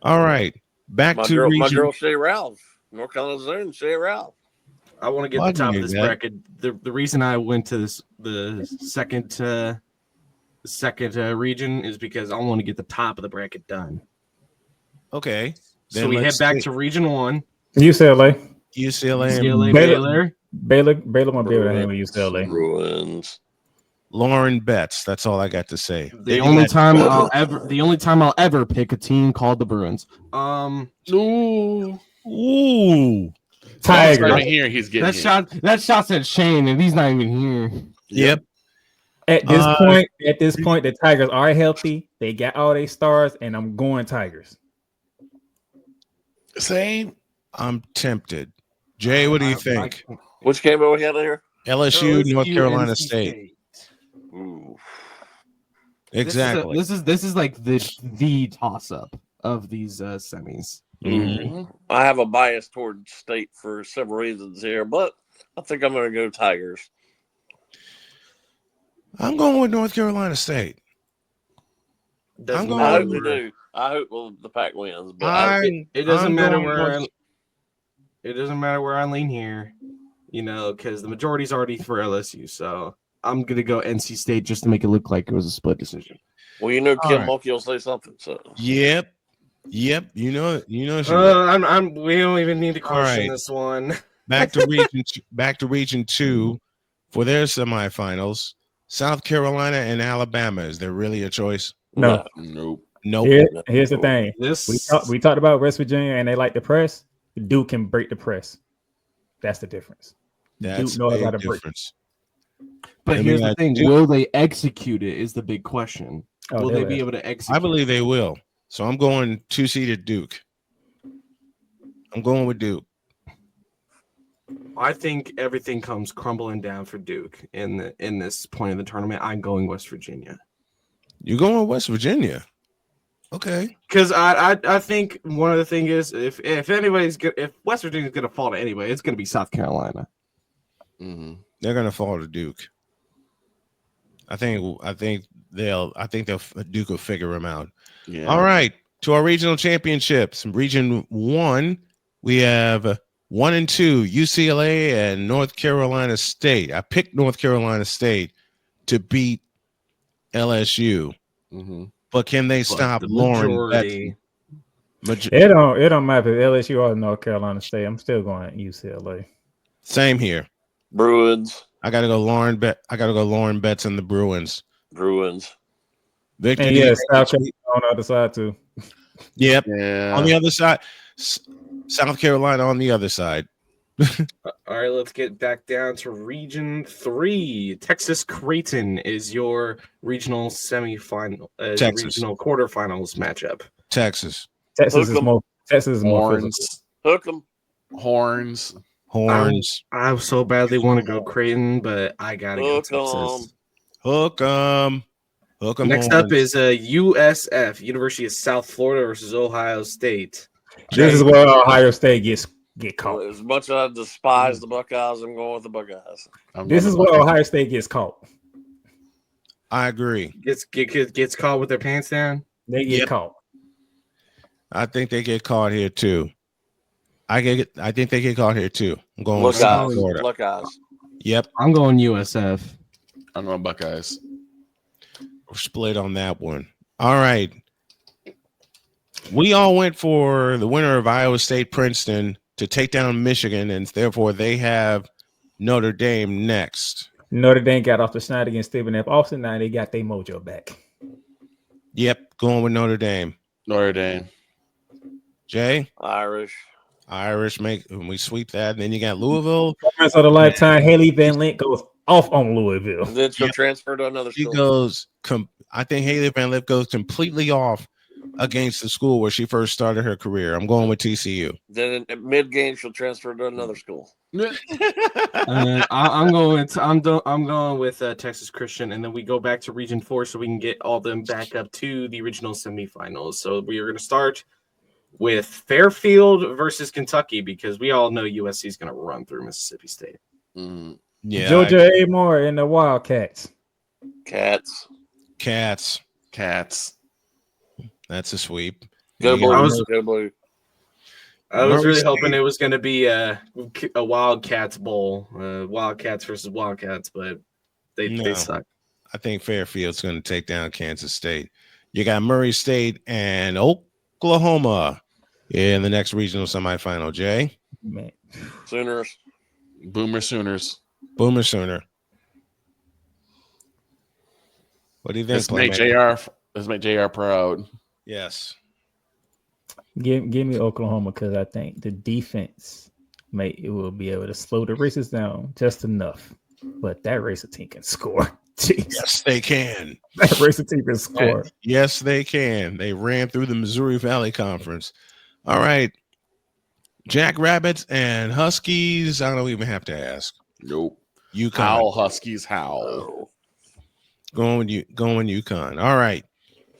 All right. Back to region. My girl Shay Ralph, North Carolina Zone. Shay Ralph. I want to get the top of this bracket. The reason I went to the second region is because I want to get the top of the bracket done. Okay. So we head back to Region 1. UCLA, Baylor. Baylor won't be able to handle UCLA. Bruins. Lauren Betts. That's all I got to say. The only time I'll ever pick a team called the Bruins. Ooh. Tiger. Right here, he's getting that shot's at Shane, and he's not even here. Yep. At this point, the Tigers are healthy. They got all their stars, and I'm going Tigers. Same. I'm tempted. Jay, what do you think? Which game are we got here? LSU, North Carolina NC State. Ooh. Exactly. This is like the toss up of these semis. Mm-hmm. I have a bias toward State for several reasons here, but I think I'm going to go Tigers. I'm going with North Carolina State. I hope we do. I hope the Pack wins, but it doesn't matter where it doesn't matter where I lean here, because the majority's already for LSU. So I'm gonna go NC State just to make it look like it was a split decision. Well, Kim Mulkey will say something. So Yep. We don't even need to question this one. Back to region 2 for their semifinals. South Carolina and Alabama. Is there really a choice? No. Nope. Here's the thing. We talked about West Virginia and they like the press. Duke can break the press. That's the difference. That's Duke knows how to difference. But here's the thing: will they execute it? Is the big question. Will they be able to execute? I believe they will. So I'm going 2-seeded Duke. I'm going with Duke. I think everything comes crumbling down for Duke in this point of the tournament. I'm going West Virginia. You're going with West Virginia? Okay. Because I think one of the things is if West Virginia's going to fall to anyway, it's going to be South Carolina. Mm-hmm. They're going to fall to Duke. I think Duke will figure them out. Yeah. All right, to our regional championships. Region 1, we have 1 and 2, UCLA and North Carolina State. I picked North Carolina State to beat LSU, but can they stop Lauren Betts? It don't matter if LSU or North Carolina State. I'm still going UCLA. Same here. Bruins. I gotta go Lauren Betts and the Bruins. Victor, and yeah, South Carolina on the other side too. Yep. Yeah. On the other side, South Carolina on the other side. All right, let's get back down to Region 3. Texas Creighton is your regional semifinal, regional quarterfinals matchup. Texas is more physical. Hook 'em. Horns. I so badly want to go Creighton, but I gotta go Texas. Hook 'em. Hook 'em Next horns. up is USF, University of South Florida versus Ohio State. This is where Ohio State get caught. As much as I despise the Buckeyes, I'm going with the Buckeyes. This is where Ohio State gets caught. I agree. Gets caught with their pants down. They get caught. I think they get caught here too. I think they get caught here too. I'm going with Buckeyes. Florida. Buckeyes. Yep. I'm going USF. I'm going Buckeyes. We're split on that one. All right. We all went for the winner of Iowa State Princeton to take down Michigan, and therefore they have Notre Dame next. Notre Dame got off the schneid against Stephen F. Austin. Now they got their mojo back. Yep, going with Notre Dame. Notre Dame. Jay? Irish, we sweep that. And then you got Louisville. Performance of the lifetime, Haley Van Lint goes off on Louisville. And then she'll transfer to another school. She goes, I think Haley Van Lint goes completely off against the school where she first started her career. I'm going with TCU. Then in mid-game, she'll transfer to another school. I'm going with Texas Christian, and then we go back to Region 4 so we can get all them back up to the original semifinals. So we are going to start with Fairfield versus Kentucky because we all know USC is going to run through Mississippi State. Yeah, Georgia A. Moore and the Wildcats. Cats. That's a sweep. Go Blue. Go Blue. I was really hoping it was going to be a Wildcats bowl, Wildcats versus Wildcats, but they suck. I think Fairfield's going to take down Kansas State. You got Murray State and Oklahoma in the next regional semifinal. Jay? Man. Sooners. Boomer Sooners. Boomer Sooner. What do you think? Let's make JR proud. Yes. Give me Oklahoma because I think the defense will be able to slow the races down just enough. But that racer team can score. Jeez. Yes, they can. That racer team can score. Yes, they can. They ran through the Missouri Valley Conference. All right. Jackrabbits and Huskies. I don't even have to ask. Nope. UConn. Howl Huskies howl. Going UConn. All right.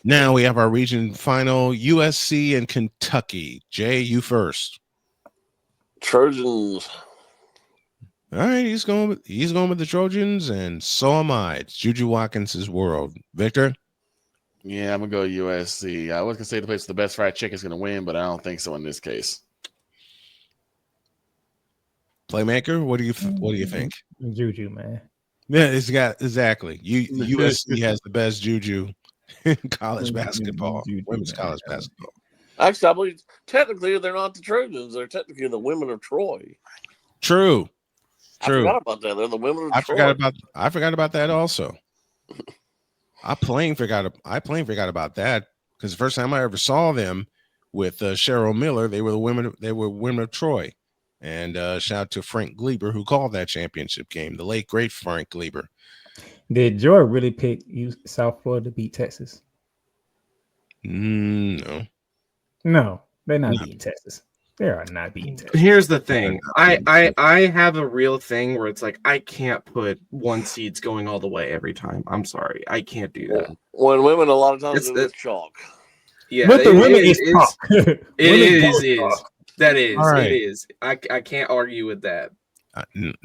Now we have our region final, USC and Kentucky. Jay, you first. Trojans. All right, he's going with the Trojans, and so am I. It's Juju Watkins' world. Victor? Yeah, I'm gonna go USC. I was gonna say the place with the best fried chicken is gonna win, but I don't think so in this case. Playmaker, what do you think? Juju, man. Yeah, exactly. USC has the best juju in college basketball, women's college basketball. Actually, I believe technically they're not the Trojans; they're technically the women of Troy. True. I forgot about that. They're the women of Troy. I forgot about that also. I plain forgot about that because the first time I ever saw them with Cheryl Miller, they were women of Troy. And shout out to Frank Gleber, who called that championship game, the late great Frank Gleber. Did Joy really pick South Florida to beat Texas? No, they're not beating Texas. They are not beating Texas. Here's the thing. I have a real thing where it's like I can't put one seeds going all the way every time. I'm sorry. I can't do that. When women a lot of times it's chalk. Yeah, but the women is chalk. It is. That is. Right. It is. I can't argue with that.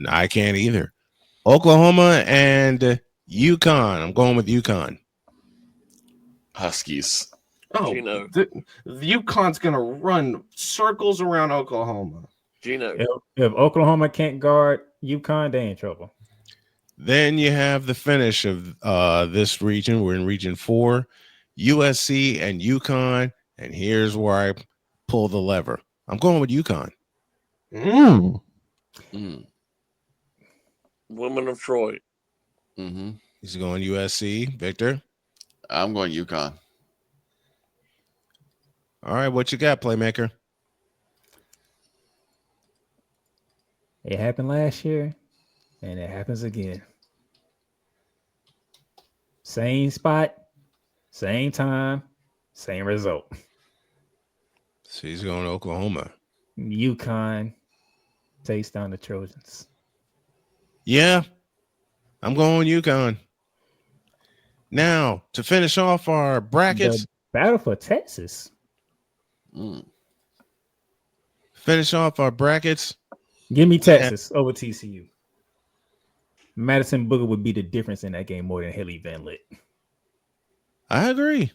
I can't either. Oklahoma and UConn. I'm going with UConn. Huskies. Oh, Gino. The UConn's going to run circles around Oklahoma. Gino. If Oklahoma can't guard UConn, they in trouble. Then you have the finish of this region. We're in region 4, USC and UConn. And here's where I pull the lever. I'm going with UConn. Women of Troy. Mm-hmm. He's going USC. Victor? I'm going UConn. All right, what you got, Playmaker? It happened last year, and it happens again. Same spot, same time, same result. So he's going to Oklahoma. UConn takes down the Trojans. Yeah, I'm going UConn. Now, to finish off our brackets. The battle for Texas. Finish off our brackets. Give me Texas over TCU. Madison Booker would be the difference in that game more than Haley Van Lith. I agree.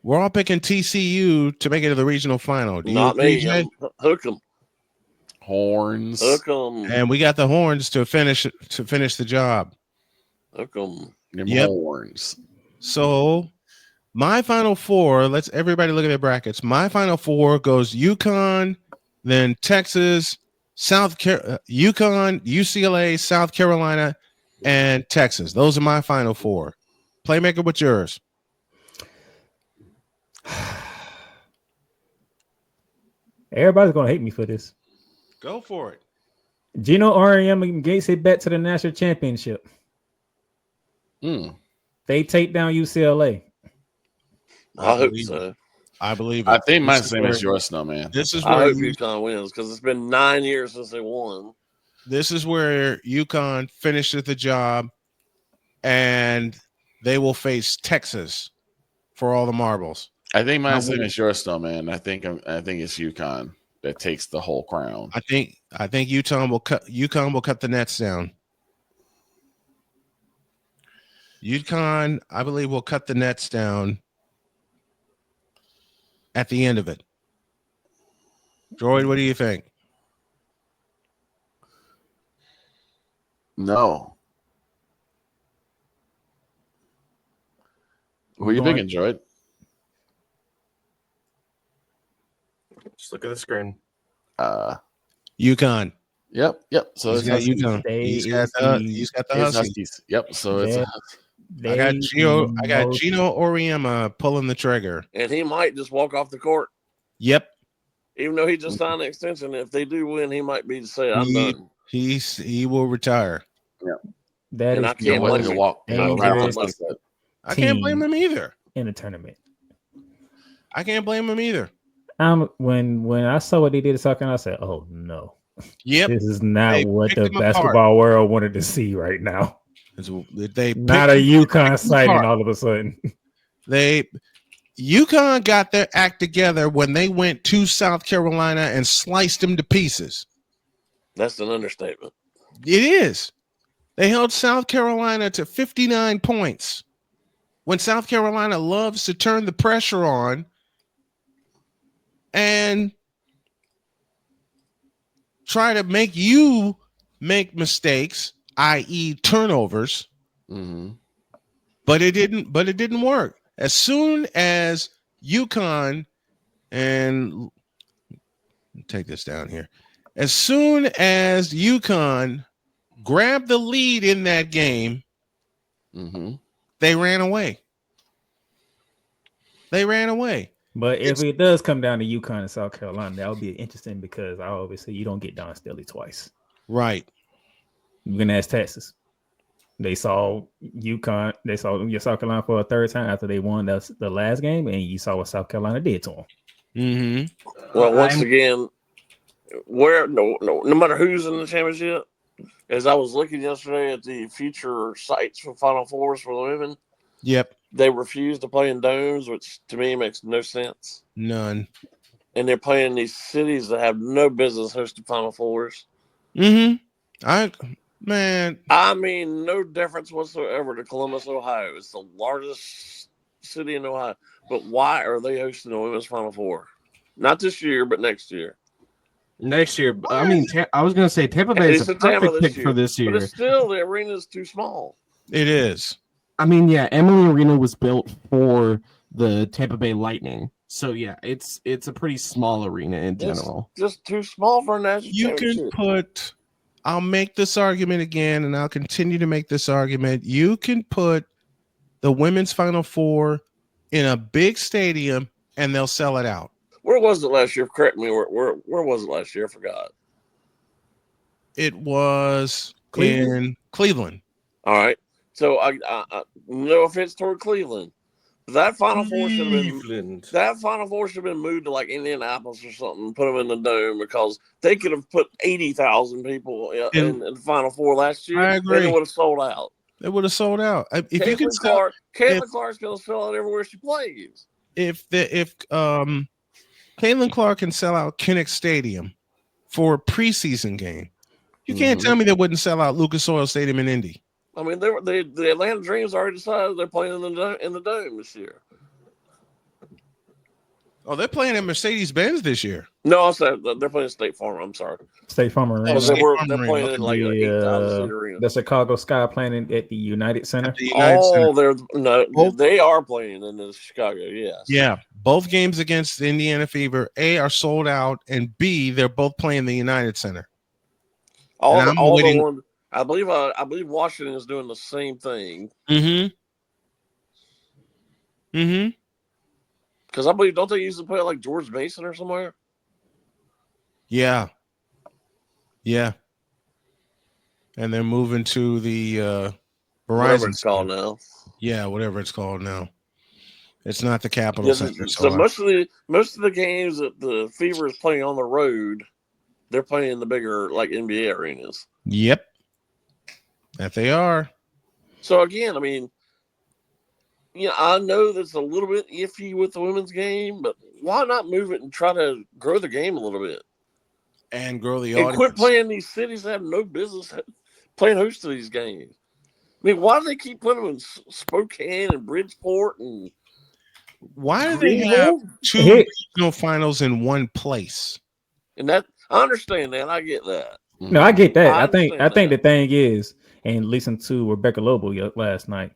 We're all picking TCU to make it to the regional final. Do Not you agree, me. Jay? Hook 'em. Horns. Hook 'em. And we got the Horns to finish the job. Hook 'em. Yep. Horns. So my final four, let's everybody look at their brackets. My final four goes UConn, then Texas, UConn, UCLA, South Carolina, and Texas. Those are my final four. Playmaker, what's yours? Everybody's gonna hate me for this. Go for it. Gino Auriemma gets it back to the national championship. They take down UCLA. I hope so. I believe it. I think my same as yours, no man. This is I where hope UConn wins because it's been 9 years since they won. This is where UConn finishes the job, and they will face Texas for all the marbles. I think my same as yours, no man. I think it's UConn that takes the whole crown. I think UConn will cut the nets down. UConn, I believe, will cut the nets down at the end of it. Droid, what do you think? No. Who are you picking, Droid? Just look at the screen. UConn. Yep. So he's got UConn. He's got the Huskies. Yep. So it's I got Gino Auriemma pulling the trigger. And he might just walk off the court. Yep. Even though he just signed an extension, if they do win, he might be to say, I'm done. He will retire. Yeah. That and is I can't blame him. I can't blame him either. In the tournament. I can't blame him either. When I saw what they did to South Carolina, I said, "Oh no, yep, this is not what the basketball world wanted to see right now." They not a UConn sighting all of a sudden. UConn got their act together when they went to South Carolina and sliced them to pieces. That's an understatement. It is. They held South Carolina to 59 points. When South Carolina loves to turn the pressure on and try to make you make mistakes, i.e. turnovers. Mm-hmm. But it didn't work. As soon as UConn, and take this down here, as soon as UConn grabbed the lead in that game, they ran away. But if it does come down to UConn and South Carolina, that would be interesting because I always say you don't get Don Staley twice. Right. You can ask Texas. They saw UConn, they saw South Carolina for a third time after they won the last game, and you saw what South Carolina did to them. Mm-hmm. Well, once again, no matter who's in the championship, as I was looking yesterday at the future sites for Final Fours for the women, yep, they refuse to play in domes, which to me makes no sense. None. And they're playing in these cities that have no business hosting Final Fours. Mm-hmm. I mean, no difference whatsoever to Columbus, Ohio. It's the largest city in Ohio. But why are they hosting the women's Final Four? Not this year, but next year. Next year. I mean, I was going to say Tampa Bay is a perfect pick for this year. But it's still, the arena is too small. It is. I mean, yeah, Emily Arena was built for the Tampa Bay Lightning. So, yeah, it's a pretty small arena in general. It's just too small for a national championship. I'll make this argument again, and I'll continue to make this argument. You can put the women's Final Four in a big stadium, and they'll sell it out. Where was it last year? Correct me. Where was it last year? I forgot. It was in Cleveland. All right. So I no offense toward Cleveland. That Final Four should have been moved to like Indianapolis or something. Put them in the dome because they could have put 80,000 people in the Final Four last year. I agree. And it would have sold out. They would have sold out. If you could Caitlin Clark's going to sell out everywhere she plays. If Caitlin Clark can sell out Kinnick Stadium for a preseason game, you can't tell me they wouldn't sell out Lucas Oil Stadium in Indy. I mean, the Atlanta Dreams already decided they're playing in the Dome this year. Oh, they're playing at Mercedes-Benz this year. No, I'm sorry, they're playing State Farm. I'm sorry. State Farm Arena. They're playing in like an 8,000 seat arena. The Chicago Sky playing at the United Center. They are playing in the Chicago. Yes. Yeah, both games against the Indiana Fever A are sold out, and B they're both playing the United Center. I believe Washington is doing the same thing. Because I believe, don't they usually play like George Mason or somewhere? Yeah. And they're moving to the Verizon. Whatever it's called now. Yeah, whatever it's called now. It's not the Capitol Center. So most of the games that the Fever is playing on the road, they're playing in the bigger like NBA arenas. Yep. That they are. So again, I mean, I know that's a little bit iffy with the women's game, but why not move it and try to grow the game a little bit? And grow the audience. And quit playing these cities that have no business playing host to these games. I mean, why do they keep putting them in Spokane and Bridgeport? And why do they have two regional finals in one place? And that, I understand that. I get that. No, I get that. I think the thing is, and listening to Rebecca Lobo last night,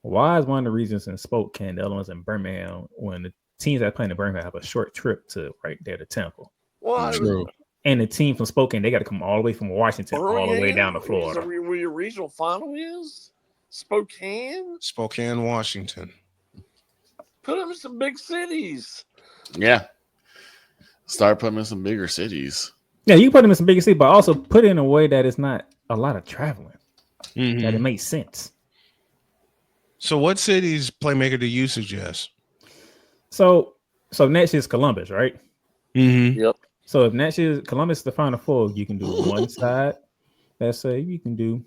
why is one of the reasons in Spokane, the other ones in Birmingham, when the teams that play in Birmingham have a short trip to right there to Temple? Well, true. And the team from Spokane, they got to come all the way from Washington all the way down to Florida. Where your regional final is? Spokane? Spokane, Washington. Put them in some big cities. Yeah. Start putting them in some bigger cities. Yeah, you can put them in some bigger cities, but also put it in a way that it's not a lot of traveling. That it makes sense. So what cities, Playmaker, do you suggest? So next is Columbus, right? Yep. So if next year Columbus is the Final Four, you can do one side. Let's say you can do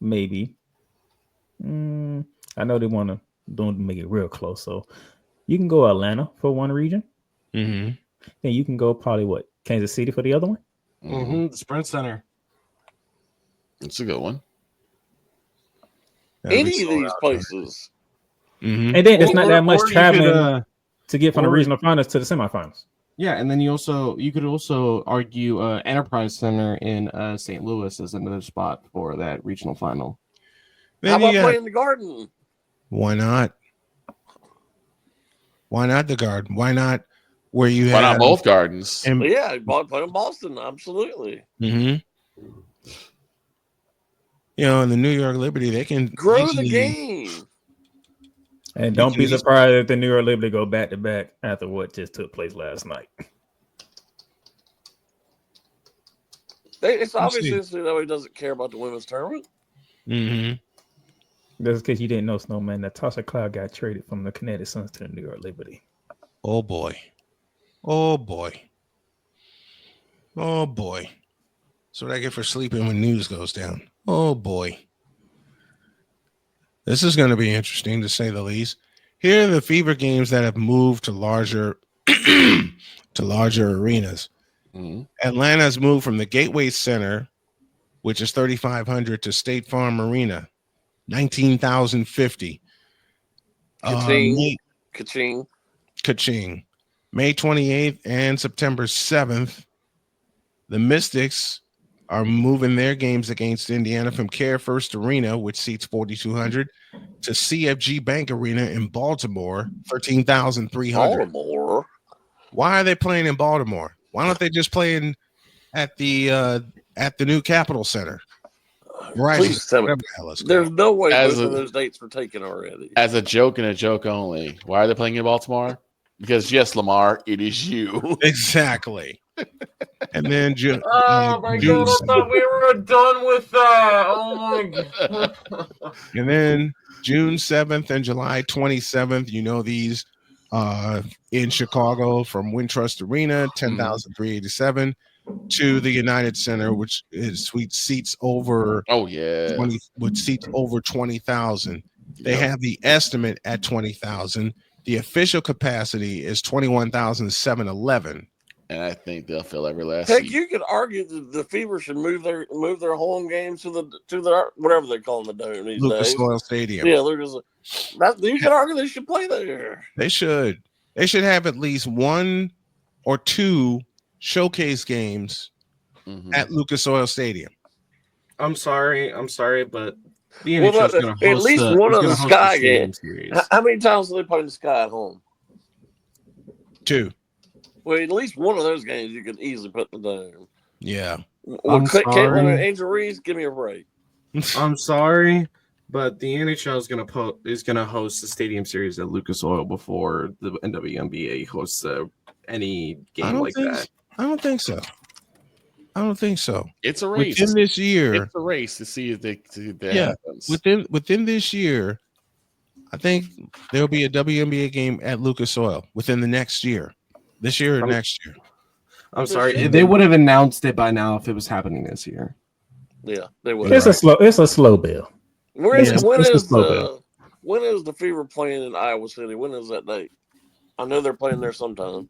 maybe. I know they want to don't make it real close, so you can go Atlanta for one region. Then you can go probably Kansas City for the other one. The Sprint Center. It's a good one. Any of these places. And then it's not that much traveling to get from the regional finals to the semifinals. Yeah, and then you could also argue Enterprise Center in St. Louis as another spot for that regional final. How about playing the Garden? Why not? Why not the Garden? Why not where you have? Why not both Gardens? Yeah, play in Boston, absolutely. You know, in the New York Liberty, they can grow the game. And don't be surprised if the New York Liberty go back to back after what just took place last night. It's obviously that he doesn't care about the women's tournament. That's because you didn't know, Snowman. Natasha Cloud got traded from the Connecticut Suns to the New York Liberty. Oh boy. That's what I get for sleeping when news goes down. Oh boy. This is going to be interesting, to say the least. Here are the Fever games that have moved to larger arenas. Atlanta's moved from the Gateway Center, which is 3,500, to State Farm Arena, 19,050. Ka-ching. May 28th and September 7th, the Mystics are moving their games against Indiana from Care First Arena, which seats 4,200, to CFG Bank Arena in Baltimore, 13,300. Baltimore? Why are they playing in Baltimore? Why don't they just play at the new Capitol Center? Please tell me. There's no way those dates were taken already. As a joke and a joke only. Why are they playing in Baltimore? Because yes, Lamar, it is you. Exactly. And then oh my God, I thought we were done with that. Oh my God. And then June 7th and July 27th, these in Chicago from Wintrust Arena, 10,387. to the United Center, which seats over 20,000. They have the estimate at 20,000. The official capacity is 21,711. And I think they'll fill every last Heck, seat. you could argue that the Fever should move their home games to the whatever they're calling the dome these Lucas days. Oil Stadium. Yeah, you could argue they should play there. They should. They should have at least 1 or 2 showcase games at Lucas Oil Stadium. I'm sorry, but the NHL is going to host at least one of the Sky games. How many times do they play the Sky at home? 2. Well, at least one of those games you could easily put in the dome. Yeah. Well, Caitlin and Angel Reese, give me a break. I'm sorry, but the NHL is going to host the Stadium Series at Lucas Oil before the NWNBA hosts any game like that. I don't think so. It's a race within this year. It's a race to see if that happens. Within this year, I think there'll be a WNBA game at Lucas Oil within the next year. This year or next year. I'm sorry. They would have announced it by now if it was happening this year. Yeah, they would. It's a slow bill. When is the Fever playing in Iowa City? When is that date? I know they're playing there sometime.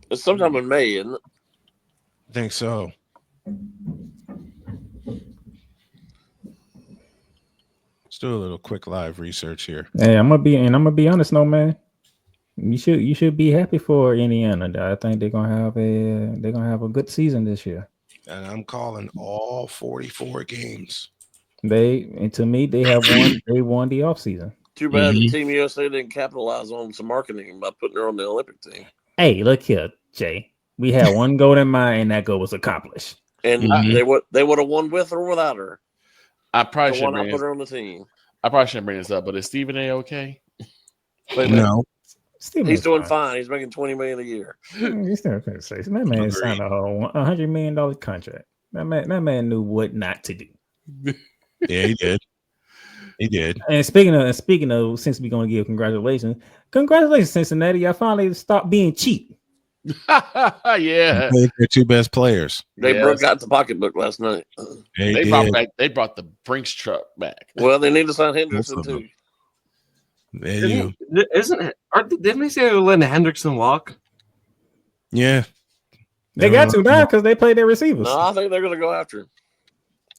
It's sometime in May, isn't it? I think so. Let's do a little quick live research here. Hey, I'm gonna be honest, no man. You should be happy for Indiana. I think they're gonna have a good season this year. And I'm calling all 44 games. They won the offseason. Too bad the Team USA didn't capitalize on some marketing by putting her on the Olympic team. Hey, look here, Jay. We had one goal in mind, and that goal was accomplished. And they would have won with or without her. I probably should put her on the team. I probably shouldn't bring this up, but is Stephen A okay? No. He's doing fine. He's making $20 million a year. He's still gonna say that man signed a whole $100 million contract. That man knew what not to do. Yeah, he did. He did. And speaking of, since we're gonna give congratulations, Cincinnati! I finally stopped being cheap. Yeah, their 2 best players. They broke out the pocketbook last night. They brought the Brinks truck back. Well, they need to sign Henderson too. Didn't they say they were letting Hendrickson walk? Yeah, they got to now because they play their receivers. No, I think they're going to go after him.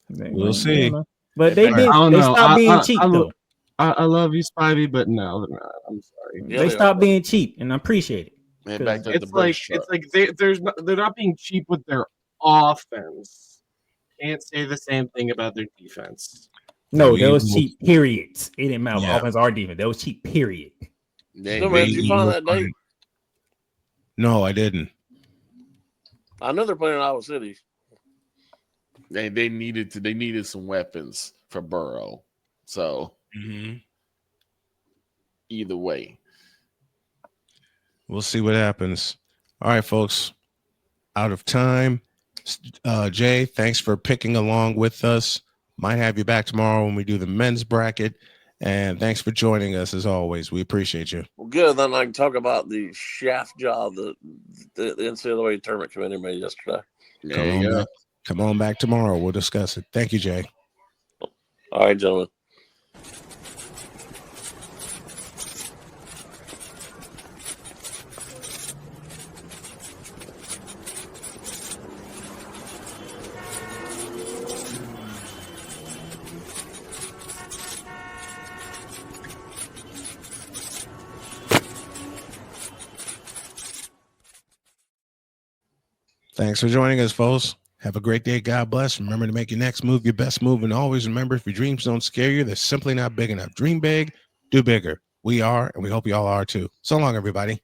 We'll see. But they stopped being cheap though. I love you, Spivey, but no, I'm sorry. They stopped being cheap, and I appreciate it. They're not being cheap with their offense. Can't say the same thing about their defense. No, that was cheap. Periods. It didn't matter offense or defense. That was cheap. Period. Did you find that date? No, I didn't. I know they're playing in Iowa City. They needed some weapons for Burrow. So either way, we'll see what happens. All right, folks. Out of time. Jay, thanks for picking along with us. Might have you back tomorrow when we do the men's bracket. And thanks for joining us as always. We appreciate you. Well, good. Then I can talk about the shaft job that the NCAA Tournament Committee made yesterday. Come on back tomorrow. We'll discuss it. Thank you, Jay. All right, gentlemen. Thanks for joining us, folks. Have a great day. God bless. Remember to make your next move your best move. And always remember, if your dreams don't scare you, they're simply not big enough. Dream big, do bigger. We are, and we hope you all are too. So long, everybody.